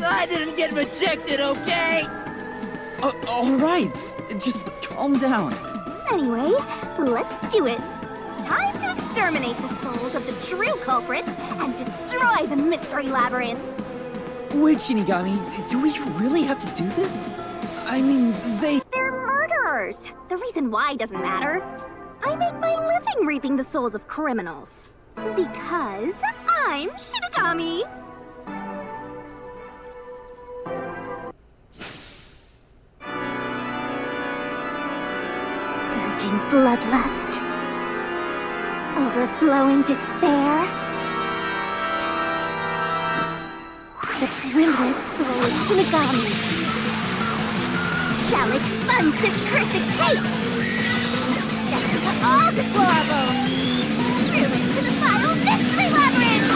I didn't get rejected, okay? All right, just calm down. Anyway, let's do it. Time to exterminate the souls of the true culprits and destroy the Mystery Labyrinth. Wait, Shinigami, do we really have to do this? I mean, They're murderers. The reason why doesn't matter. I make my living reaping the souls of criminals. Because I'm Shinigami. Surging bloodlust. Overflowing despair. The brilliant soul of Shinigami shall expunge this cursed case. Death to all deplorables. Ruin to the final Mystery Labyrinth.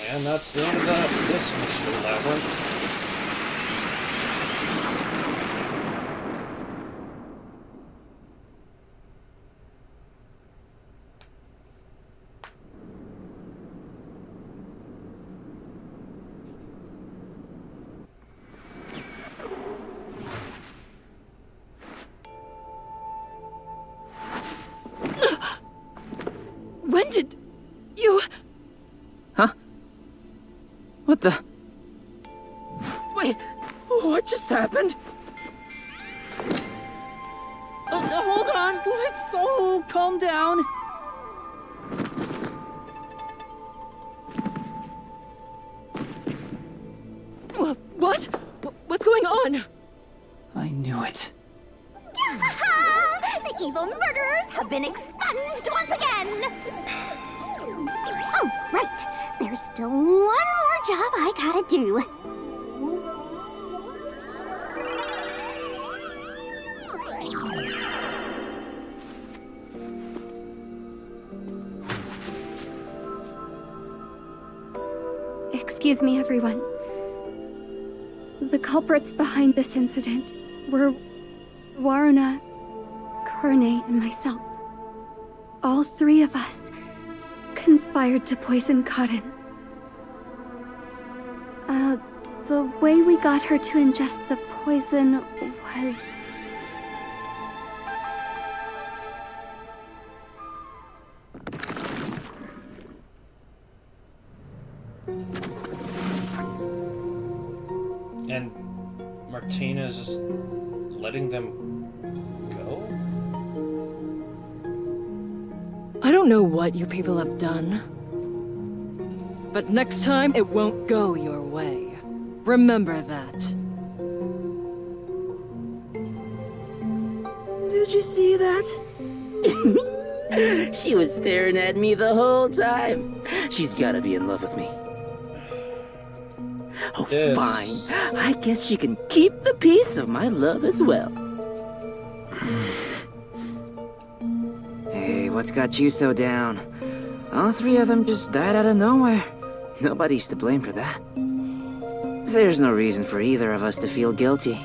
And that's the end of this Mystery Labyrinth. When did you... Huh? What the... Wait, what just happened? hold on, let's all calm down. What? What's going on? I knew it. The evil murderers have been expunged once again! Oh, right. There's still one more job I gotta do. Excuse me, everyone. The culprits behind this incident were Waruna, Kurne, and myself. All three of us conspired to poison Cotton. The way we got her to ingest the poison was... And Martina's just letting them go? I don't know what you people have done, but next time it won't go your way. Remember that. Did you see that? She was staring at me the whole time. She's gotta be in love with me. Oh, Yes. fine. I guess she can keep the piece of my love as well. Hey, what's got you so down? All three of them just died out of nowhere. Nobody's to blame for that. There's no reason for either of us to feel guilty.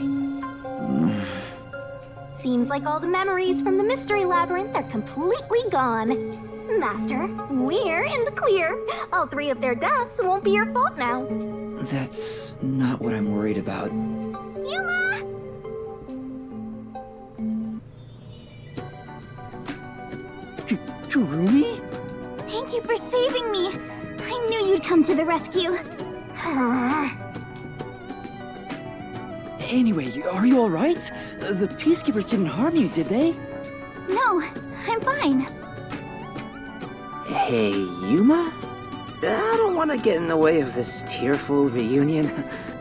Seems like all the memories from the Mystery Labyrinth are completely gone. Master, we're in the clear. All three of their deaths won't be your fault now. That's not what I'm worried about. Yuma! Kurumi? Thank you for saving me. I knew you'd come to the rescue. Anyway, are you alright? The Peacekeepers didn't harm you, did they? No, I'm fine. Hey, Yuma? I don't want to get in the way of this tearful reunion,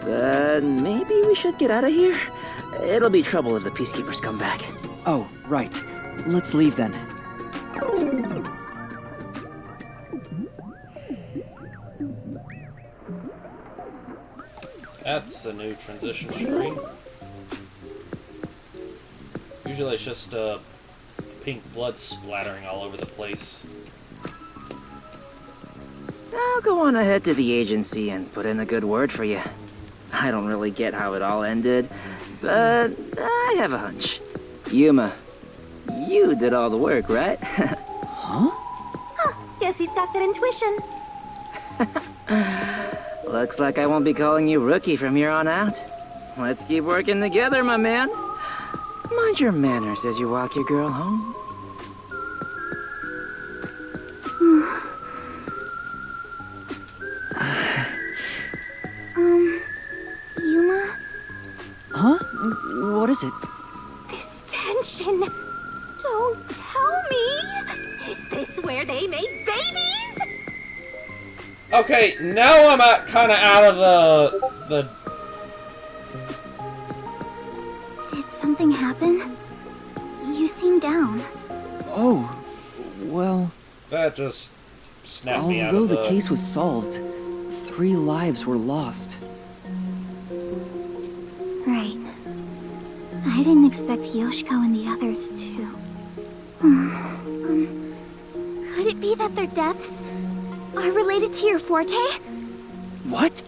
but maybe we should get out of here. It'll be trouble if the Peacekeepers come back. Oh, right. Let's leave then. That's a new transition screen. Usually it's just pink blood splattering all over the place. I'll go on ahead to the agency and put in a good word for you. I don't really get how it all ended, but I have a hunch. Yuma, you did all the work, right? Guess he's got good intuition. Looks like I won't be calling you Rookie from here on out. Let's keep working together, my man. Mind your manners as you walk your girl home. Yuma? Huh? What is it? This tension. Don't tell me. Is this where they make babies? Okay, now I'm kind of out of the. Did something happen? You seem down. Oh, well, That just snapped me out although of the case was solved, 3 lives were lost. Right. I didn't expect Yoshiko and the others to. Could it be that their deaths are related to your forte? What?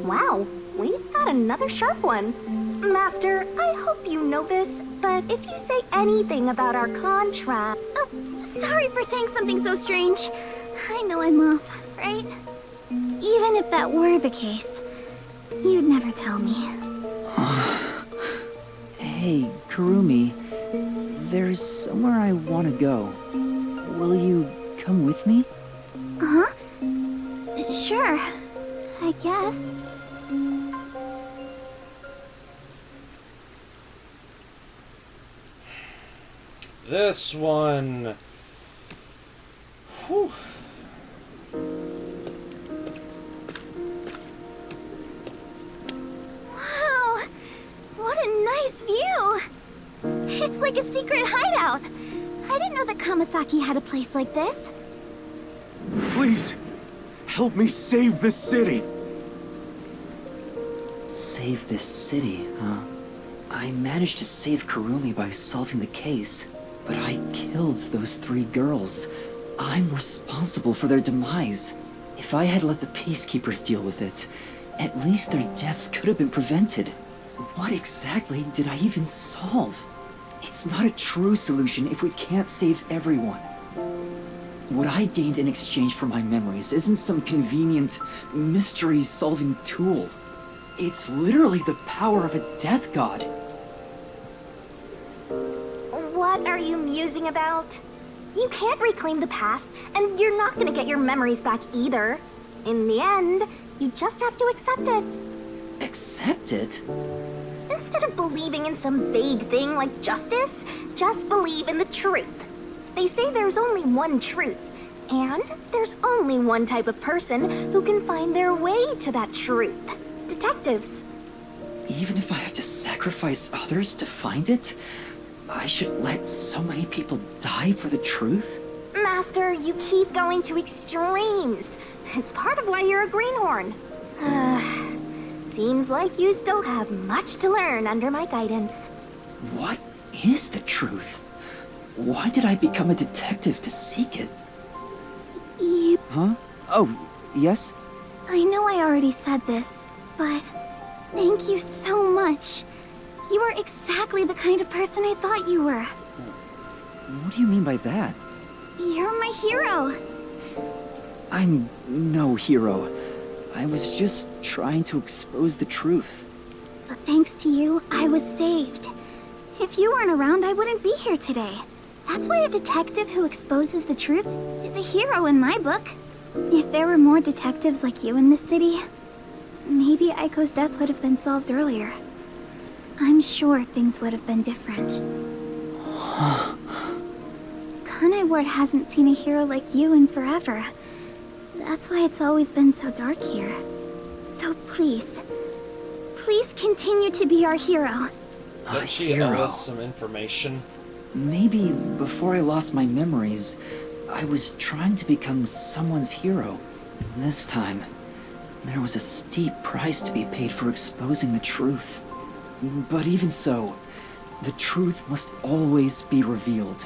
Wow, we've got another sharp one. Master, I hope you know this, but if you say anything about our contract... Oh, sorry for saying something so strange. I know I'm off, right? Even if that were the case, you'd never tell me. Hey, Kurumi, there's somewhere I want to go. Will you come with me? Huh? Sure, I guess. This one. Whew. Wow, what a nice view. It's like a secret hideout. I didn't know that Kamasaki had a place like this. Please, help me save this city. Save this city, huh? I managed to save Kurumi by solving the case, but I killed those 3 girls. I'm responsible for their demise. If I had let the Peacekeepers deal with it, at least their deaths could have been prevented. What exactly did I even solve? It's not a true solution if we can't save everyone. What I gained in exchange for my memories isn't some convenient, mystery-solving tool. It's literally the power of a death god. What are you musing about? You can't reclaim the past, and you're not gonna get your memories back either. In the end, you just have to accept it. Accept it? Instead of believing in some vague thing like justice, just believe in the truth. They say there's only one truth, and there's only one type of person who can find their way to that truth. Detectives. Even if I have to sacrifice others to find it, I should let so many people die for the truth? Master, you keep going to extremes. It's part of why you're a greenhorn. Seems like you still have much to learn under my guidance. What is the truth? Why did I become a detective to seek it? You... Huh? Oh, yes? I know I already said this, but thank you so much. You are exactly the kind of person I thought you were. What do you mean by that? You're my hero. I'm no hero. I was just trying to expose the truth. But thanks to you, I was saved. If you weren't around, I wouldn't be here today. That's why a detective who exposes the truth is a hero in my book. If there were more detectives like you in this city, maybe Aiko's death would have been solved earlier. I'm sure things would have been different. Kanai Ward hasn't seen a hero like you in forever. That's why it's always been so dark here. So please continue to be our hero. Did she owe us some information? Maybe before I lost my memories, I was trying to become someone's hero. This time, there was a steep price to be paid for exposing the truth. But even so, the truth must always be revealed.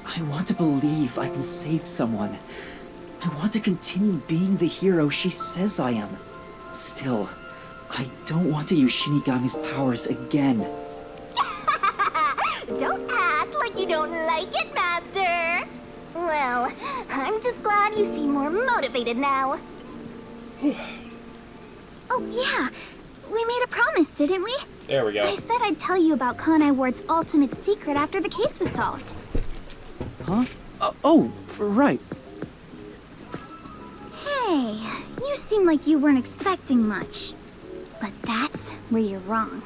I want to believe I can save someone. I want to continue being the hero she says I am. Still, I don't want to use Shinigami's powers again. Don't act like you don't like it, Master. Well, I'm just glad you seem more motivated now. Oh yeah, we made a promise, didn't we? There we go. I said I'd tell you about Kanai Ward's ultimate secret after the case was solved. Huh? Oh, right. Hey, you seem like you weren't expecting much. But that's where you're wrong.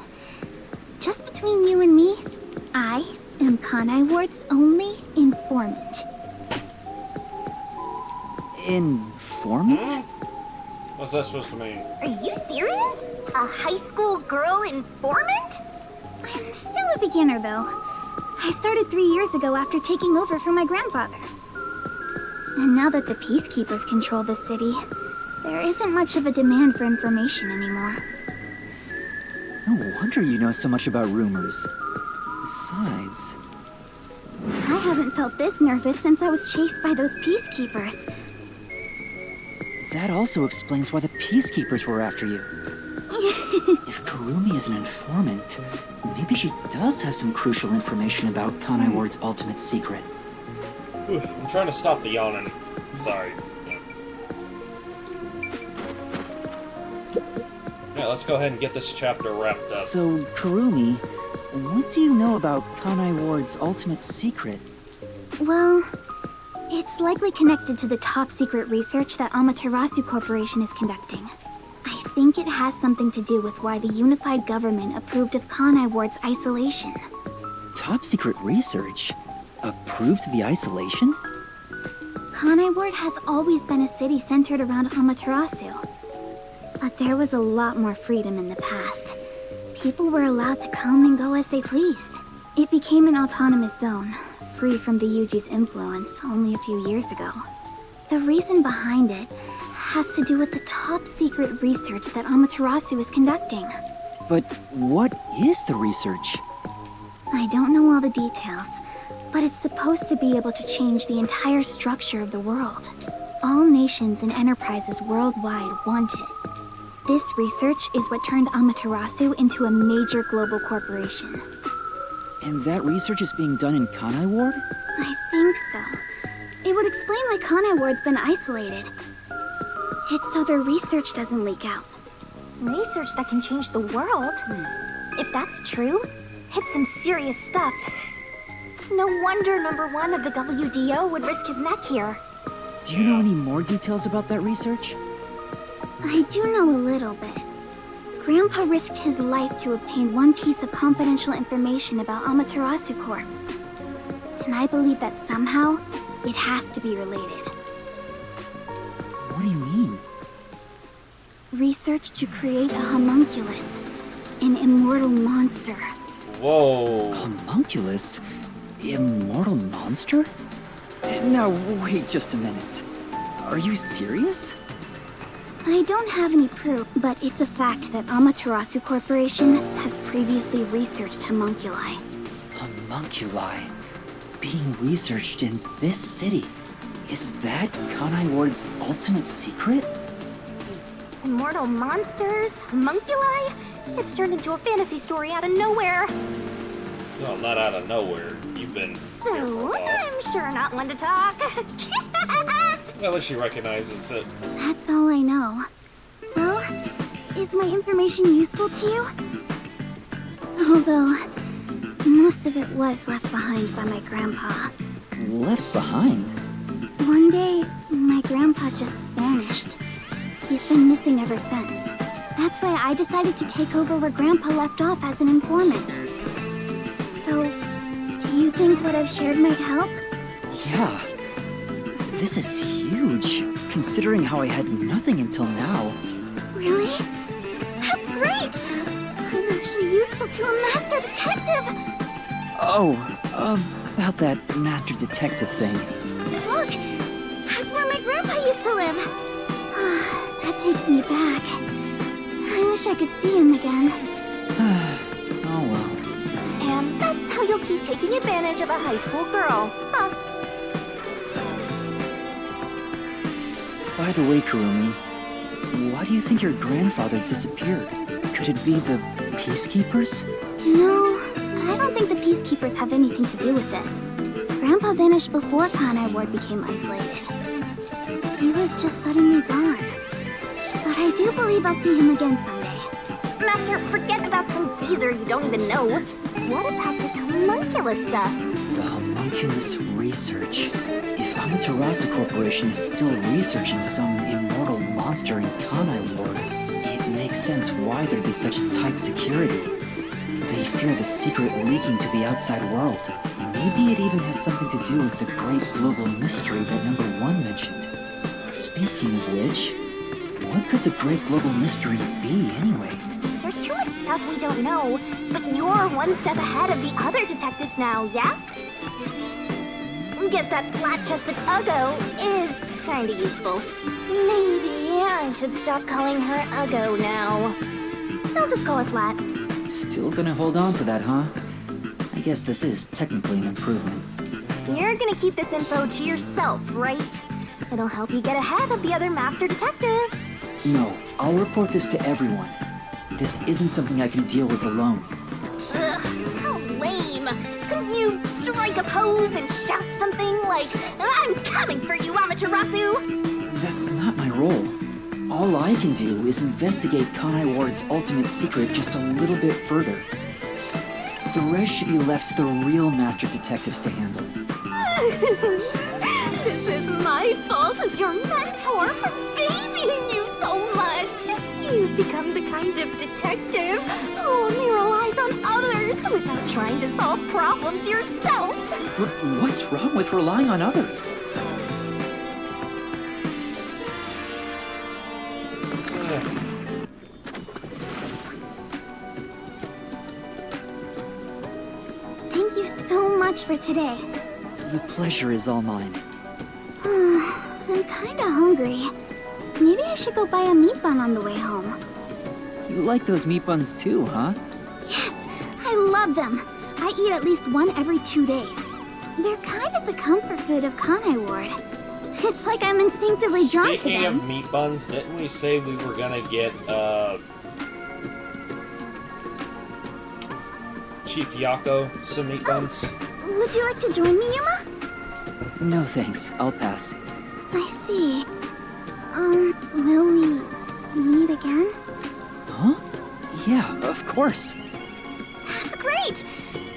Just between you and me, I am Kanai Ward's only informant. Informant? What's that supposed to mean? Are you serious? A high school girl informant? I'm still a beginner, though. I started 3 years ago after taking over from my grandfather. And now that the Peacekeepers control the city, there isn't much of a demand for information anymore. No wonder you know so much about rumors. Besides... I haven't felt this nervous since I was chased by those Peacekeepers. That also explains why the Peacekeepers were after you. If Kurumi is an informant, maybe she does have some crucial information about Kanai Ward's ultimate secret. I'm trying to stop the yawning. Sorry. Yeah, let's go ahead and get this chapter wrapped up. So, Kurumi, what do you know about Kanai Ward's ultimate secret? Well, it's likely connected to the top-secret research that Amaterasu Corporation is conducting. I think it has something to do with why the unified government approved of Kanai Ward's isolation. Top-secret research? Approved the isolation? Kanai Ward has always been a city centered around Amaterasu. But there was a lot more freedom in the past. People were allowed to come and go as they pleased. It became an autonomous zone, free from the Yuji's influence only a few years ago. The reason behind it has to do with the top-secret research that Amaterasu is conducting. But what is the research? I don't know all the details, but it's supposed to be able to change the entire structure of the world. All nations and enterprises worldwide want it. This research is what turned Amaterasu into a major global corporation. And that research is being done in Kanai Ward? I think so. It would explain why Kanai Ward's been isolated. It's so their research doesn't leak out. Research that can change the world? If that's true, it's some serious stuff. No wonder #1 of the WDO would risk his neck here. Do you know any more details about that research? I do know a little bit. Grandpa risked his life to obtain one piece of confidential information about Amaterasu Corp. And I believe that somehow, it has to be related. What do you mean? Research to create a homunculus, an immortal monster. Whoa. Homunculus? Immortal monster? Now, wait just a minute. Are you serious? I don't have any proof, but it's a fact that Amaterasu Corporation has previously researched homunculi. Homunculi? Being researched in this city? Is that Kanai Ward's ultimate secret? Immortal monsters? Homunculi? It's turned into a fantasy story out of nowhere. No, not out of nowhere. You've been here for a Oh, while. I'm sure not one to talk. At least she recognizes it. That's all I know. Well, is my information useful to you? Although, most of it was left behind by my grandpa. Left behind? One day, my grandpa just vanished. He's been missing ever since. That's why I decided to take over where Grandpa left off as an informant. So, do you think what I've shared might help? Yeah. This is huge, considering how I had nothing until now. Really? That's great! I'm actually useful to a master detective! Oh, about that master detective thing. Look! That's where my grandpa used to live! That takes me back. I wish I could see him again. Oh well. And that's how you'll keep taking advantage of a high school girl, huh? By the way, Kurumi, why do you think your grandfather disappeared? Could it be the Peacekeepers? No, I don't think the Peacekeepers have anything to do with it. Grandpa vanished before Kanai Ward became isolated. He was just suddenly gone. But I do believe I'll see him again someday. Master, forget about some geezer you don't even know. What about this homunculus stuff? The homunculus research. If Amaterasu Corporation is still researching some immortal monster in Kanai Ward, it makes sense why there'd be such tight security. They fear the secret leaking to the outside world. Maybe it even has something to do with the great global mystery that #1 mentioned. Speaking of which, what could the great global mystery be anyway? There's too much stuff we don't know, but you're one step ahead of the other detectives now, yeah? Guess that flat-chested Uggo is kinda useful. Maybe I should stop calling her Uggo now. I'll just call her Flat. Still gonna hold on to that, huh? I guess this is technically an improvement. You're gonna keep this info to yourself, right? It'll help you get ahead of the other master detectives. No, I'll report this to everyone. This isn't something I can deal with alone. Ugh, how lame. Couldn't you strike a pose and shout something like, "I'm coming for you, Amaterasu"? That's not my role. All I can do is investigate Kanai Ward's ultimate secret just a little bit further. The rest should be left to the real master detectives to handle. This is my fault as your mentor for babying you so much. You've become the kind of detective who only relies on others without trying to solve problems yourself. What's wrong with relying on others? Thank you so much for today. The pleasure is all mine. I'm kinda hungry. Maybe I should go buy a meat bun on the way home. You like those meat buns too, huh? Yes, I love them. I eat at least one every 2 days. They're kind of the comfort food of Kanai Ward. It's like I'm instinctively drawn to Speaking them. of meat buns, didn't we say we were gonna get, Chief Yako some meat buns? Would you like to join me, Yuma? No thanks, I'll pass. I see. Will we meet again? Huh? Yeah, of course. That's great!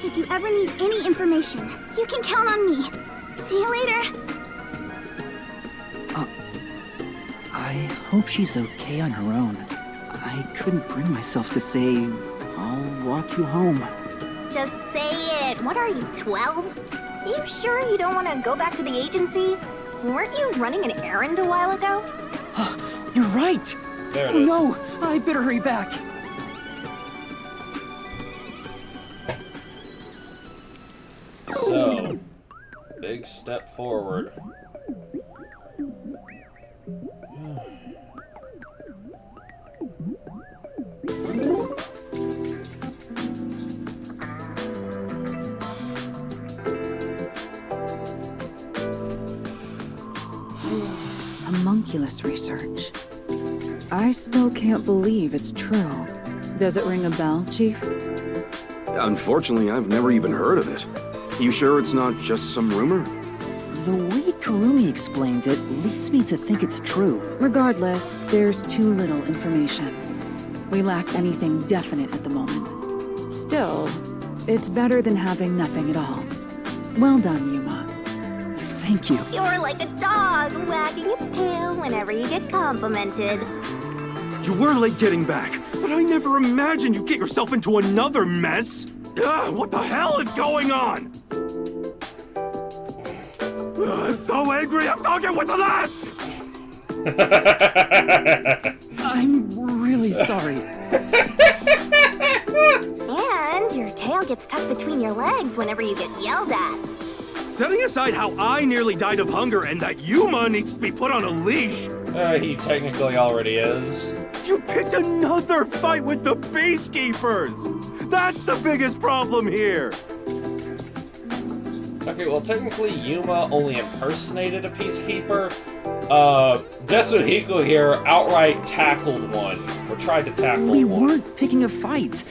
If you ever need any information, you can count on me. See you later. I hope she's okay on her own. I couldn't bring myself to say, I'll walk you home. Just say it. What are you, 12? You sure you don't want to go back to the agency? Weren't you running an errand a while ago? You're right! There it Oh is. no! I better hurry back. So, big step forward. Homunculus research. I still can't believe it's true. Does it ring a bell, Chief? Unfortunately, I've never even heard of it. You sure it's not just some rumor? The way Kurumi explained it leads me to think it's true. Regardless, there's too little information. We lack anything definite at the moment. Still, it's better than having nothing at all. Well done, Yuma. Thank you. You're like a dog wagging its tail whenever you get complimented. You were late getting back, but I never imagined you'd get yourself into another mess. Ugh, what the hell is going on? I'm so angry, I'm talking with the last! I'm really sorry. And your tail gets tucked between your legs whenever you get yelled at. Setting aside how I nearly died of hunger and that Yuma needs to be put on a leash, He technically already is. you picked another fight with the Peacekeepers! That's the biggest problem here! Okay, well, technically, Yuma only impersonated a peacekeeper. Desuhiko here outright tackled one, or tried to tackle We one. weren't picking a fight.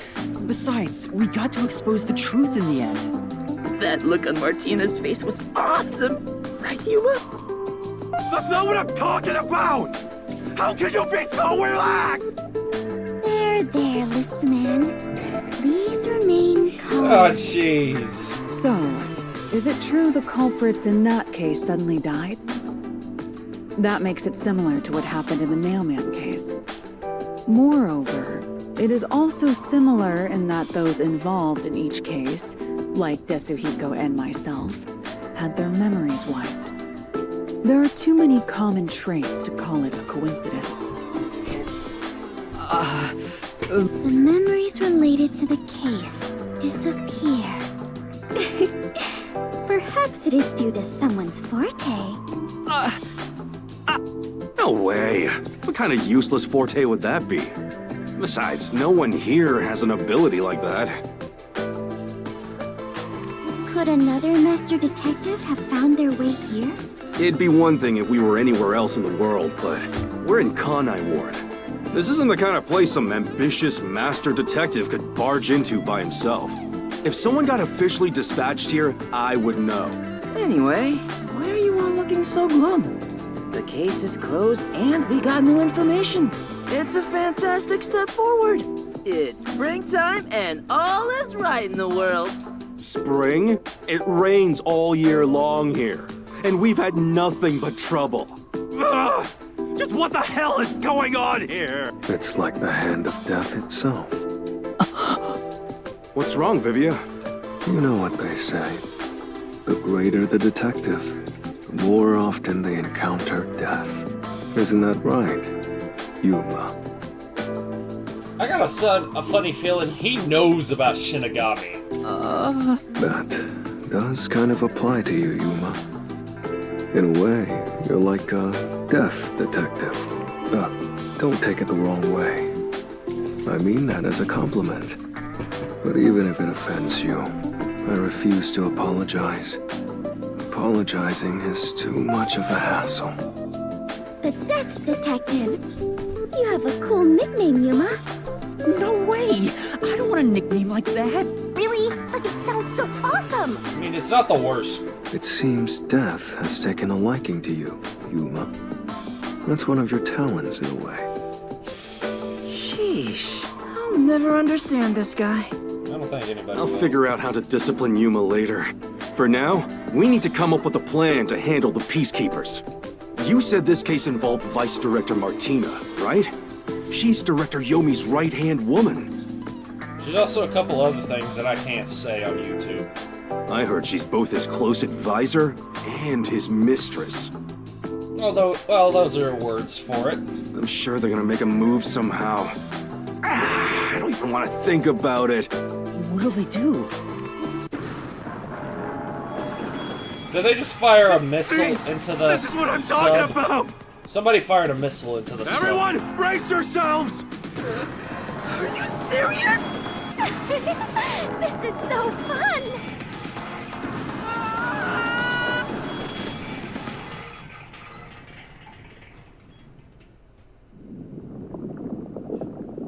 Besides, we got to expose the truth in the end. That look on Martina's face was awesome! Right, Yuma? That's not what I'm talking about! How can you be so relaxed? There, Lisp Man. Please remain calm. Oh, jeez. So, is it true the culprits in that case suddenly died? That makes it similar to what happened in the mailman case. Moreover, it is also similar in that those involved in each case, like Desuhiko and myself, had their memories wiped. There are too many common traits to call it a coincidence. The memories related to the case disappear. Perhaps it is due to someone's forte. No way. What kind of useless forte would that be? Besides, no one here has an ability like that. Could another master detective have found their way here? It'd be one thing if we were anywhere else in the world, but we're in Kanai Ward. This isn't the kind of place some ambitious master detective could barge into by himself. If someone got officially dispatched here, I would know. Anyway, why are you all looking so glum? The case is closed and we got new information. It's a fantastic step forward. It's springtime and all is right in the world. Spring? It rains all year long here, and we've had nothing but trouble. Ugh! Just what the hell is going on here? It's like the hand of death itself. What's wrong, Vivia? You know what they say. The greater the detective, the more often they encounter death. Isn't that right, Yuma? I got a funny feeling he knows about Shinigami. That does kind of apply to you, Yuma. In a way, you're like a death detective. Don't take it the wrong way. I mean that as a compliment. But even if it offends you, I refuse to apologize. Apologizing is too much of a hassle. The Death Detective. You have a cool nickname, Yuma. No way! I don't want a nickname like that. Really? silly, but it sounds so awesome. I mean, it's not the worst. It seems death has taken a liking to you, Yuma. That's one of your talents in a way. Sheesh. I'll never understand this guy. I don't think anybody I'll will. figure out how to discipline Yuma later. For now, we need to come up with a plan to handle the Peacekeepers. You said this case involved Vice Director Martina, right? She's Director Yomi's right-hand woman. She's also a couple other things that I can't say on YouTube. I heard she's both his close advisor and his mistress. Although, well, those are words for it. I'm sure they're gonna make a move somehow. I don't even want to think about it. What'll they do? Did they just fire a missile into the This is what I'm sub? talking about! Somebody fired a missile into the sub. Everyone, brace yourselves! Are you serious? This is so fun!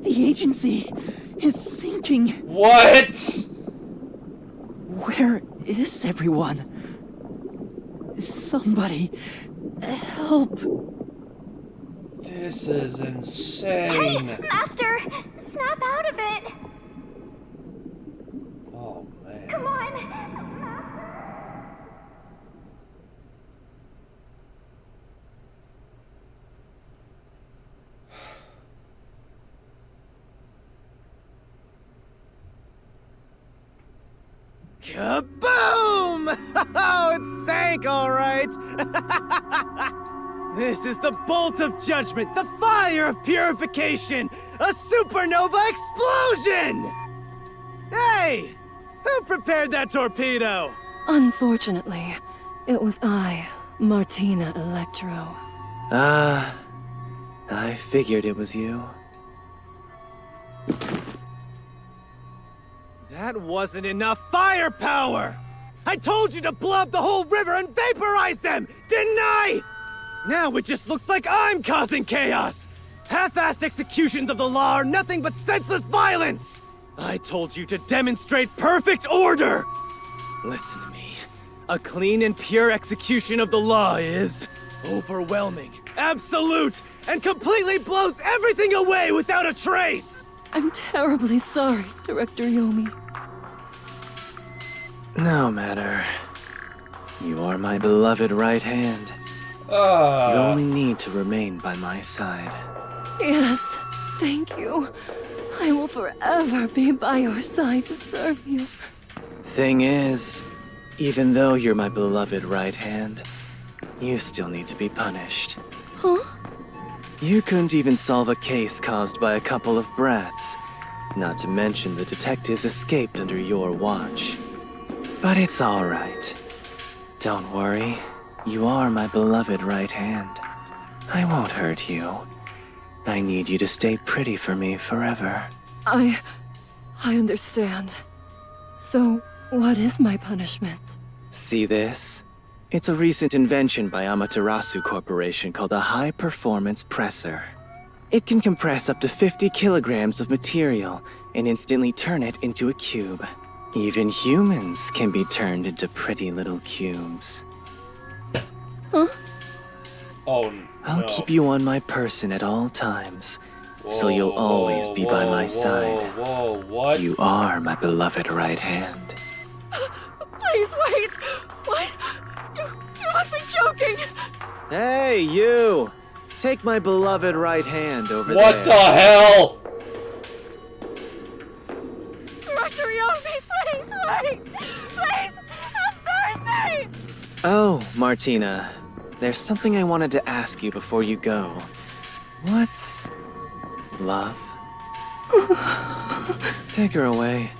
The agency is sinking. What? Where is everyone? Somebody help. This is insane. Hey, Master! Snap out of it! Oh, man. Come on! Kaboom! Oh, it sank, all right! This is the bolt of judgment, the fire of purification, a supernova explosion! Hey! Who prepared that torpedo? Unfortunately, it was I, Martina Electro. I figured it was you. That wasn't enough firepower! I told you to blow up the whole river and vaporize them, didn't I? Now it just looks like I'm causing chaos! Half-assed executions of the law are nothing but senseless violence! I told you to demonstrate perfect order! Listen to me. A clean and pure execution of the law is overwhelming, absolute, and completely blows everything away without a trace! I'm terribly sorry, Director Yomi. No matter. You are my beloved right hand. You only need to remain by my side. Yes, thank you. I will forever be by your side to serve you. Thing is, even though you're my beloved right hand, you still need to be punished. Huh? You couldn't even solve a case caused by a couple of brats. Not to mention the detectives escaped under your watch. But it's all right. Don't worry. You are my beloved right hand. I won't hurt you. I need you to stay pretty for me forever. I understand. So, what is my punishment? See this? It's a recent invention by Amaterasu Corporation called a high-performance presser. It can compress up to 50 kilograms of material and instantly turn it into a cube. Even humans can be turned into pretty little cubes. Huh? Oh, I'll keep you on my person at all times, so you'll always be by my side. Whoa, what? You are my beloved right hand. Please wait! What? You must be joking! Hey, you! Take my beloved right hand over there. What the hell? Director Yomi, please wait! Please, have mercy! Oh, Martina. There's something I wanted to ask you before you go. What's love? Take her away.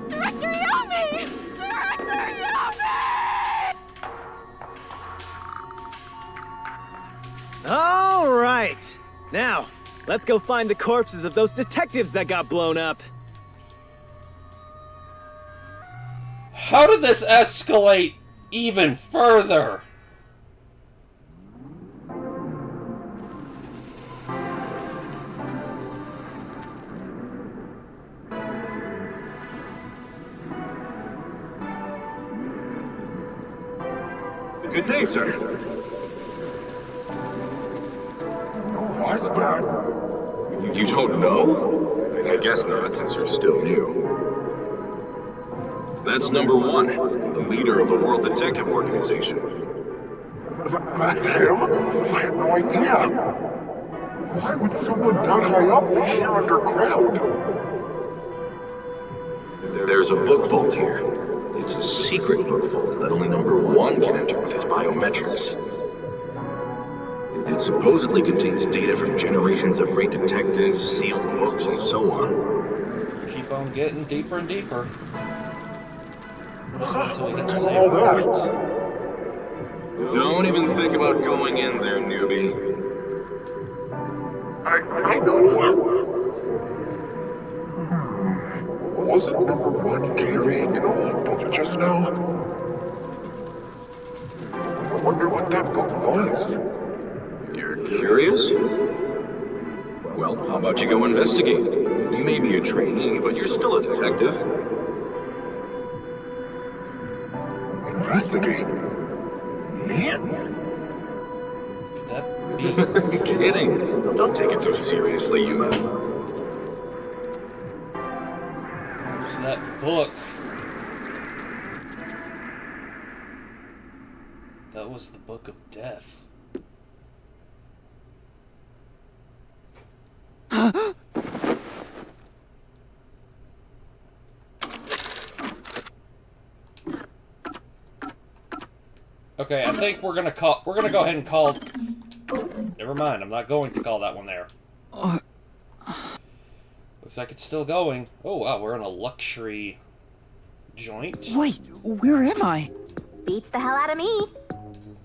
Director Yomi! Director Yomi! All right. Now, let's go find the corpses of those detectives that got blown up. How did this escalate even further? Good day, sir. Who was that? You don't know? I guess not, since you're still new. That's number 1, the leader of the World Detective Organization. That's him? I had no idea. Why would someone that high up be here underground? There's a book vault here. It's a secret book vault that only number 1 can enter with his biometrics. It supposedly contains data from generations of great detectives, sealed books, and so on. Keep on getting deeper and deeper. Until we get the All same that. part. Don't even think about going in there, newbie. I know. Wasn't number 1 carrying an old book just now? I wonder what that book was. You're curious? Well, how about you go investigate? You may be a trainee, but you're still a detective. Investigate? Me? Could that be? Kidding. Don't take it so seriously, you man. Where's that book? That was the Book of Death. Okay, I think we're gonna go ahead and call. Never mind, I'm not going to call that one there. Looks like it's still going. Oh wow, we're in a luxury joint. Wait, where am I? Beats the hell out of me.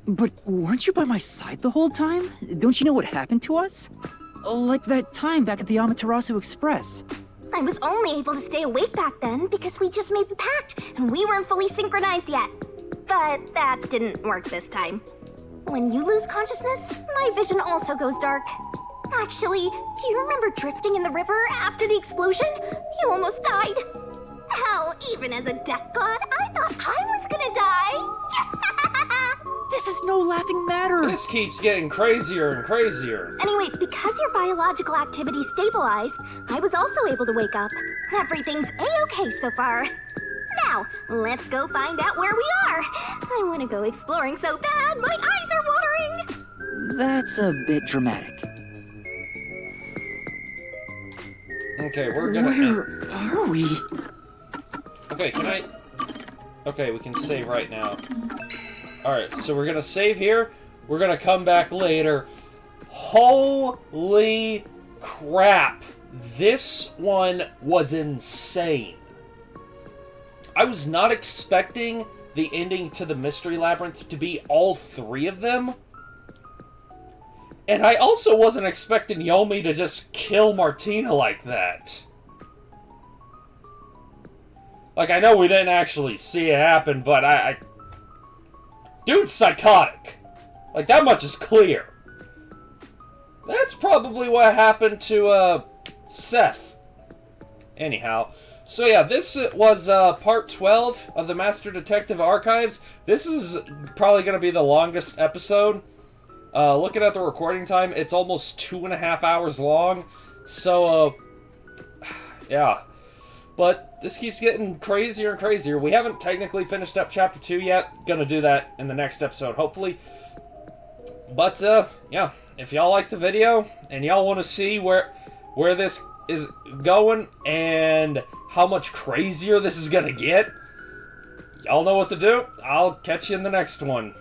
But weren't you by my side the whole time? Don't you know what happened to us? Like that time back at the Amaterasu Express. I was only able to stay awake back then because we just made the pact and we weren't fully synchronized yet. But that didn't work this time. When you lose consciousness, my vision also goes dark. Actually, do you remember drifting in the river after the explosion? You almost died. Hell, even as a death god, I thought I was gonna die. This is no laughing matter. This keeps getting crazier and crazier. Anyway, because your biological activity stabilized, I was also able to wake up. Everything's a-okay so far. Now, let's go find out where we are. I want to go exploring so bad, my eyes are watering. That's a bit dramatic. Okay, we're gonna. Where are we? Okay, can I? Okay, we can save right now. Alright, so we're gonna save here. We're gonna come back later. Holy crap! This one was insane. I was not expecting the ending to the Mystery Labyrinth to be all 3 of them. And I also wasn't expecting Yomi to just kill Martina like that. Like, I know we didn't actually see it happen, but Dude's psychotic. Like, that much is clear. That's probably what happened to, Seth. Anyhow. So yeah, this was part 12 of the Master Detective Archives. This is probably going to be the longest episode. Looking at the recording time, it's almost 2.5 hours long. So, yeah. But this keeps getting crazier and crazier. We haven't technically finished up Chapter 2 yet. Gonna do that in the next episode, hopefully. But, yeah. If y'all like the video, and y'all want to see where this is going, and how much crazier this is gonna get, y'all know what to do. I'll catch you in the next one.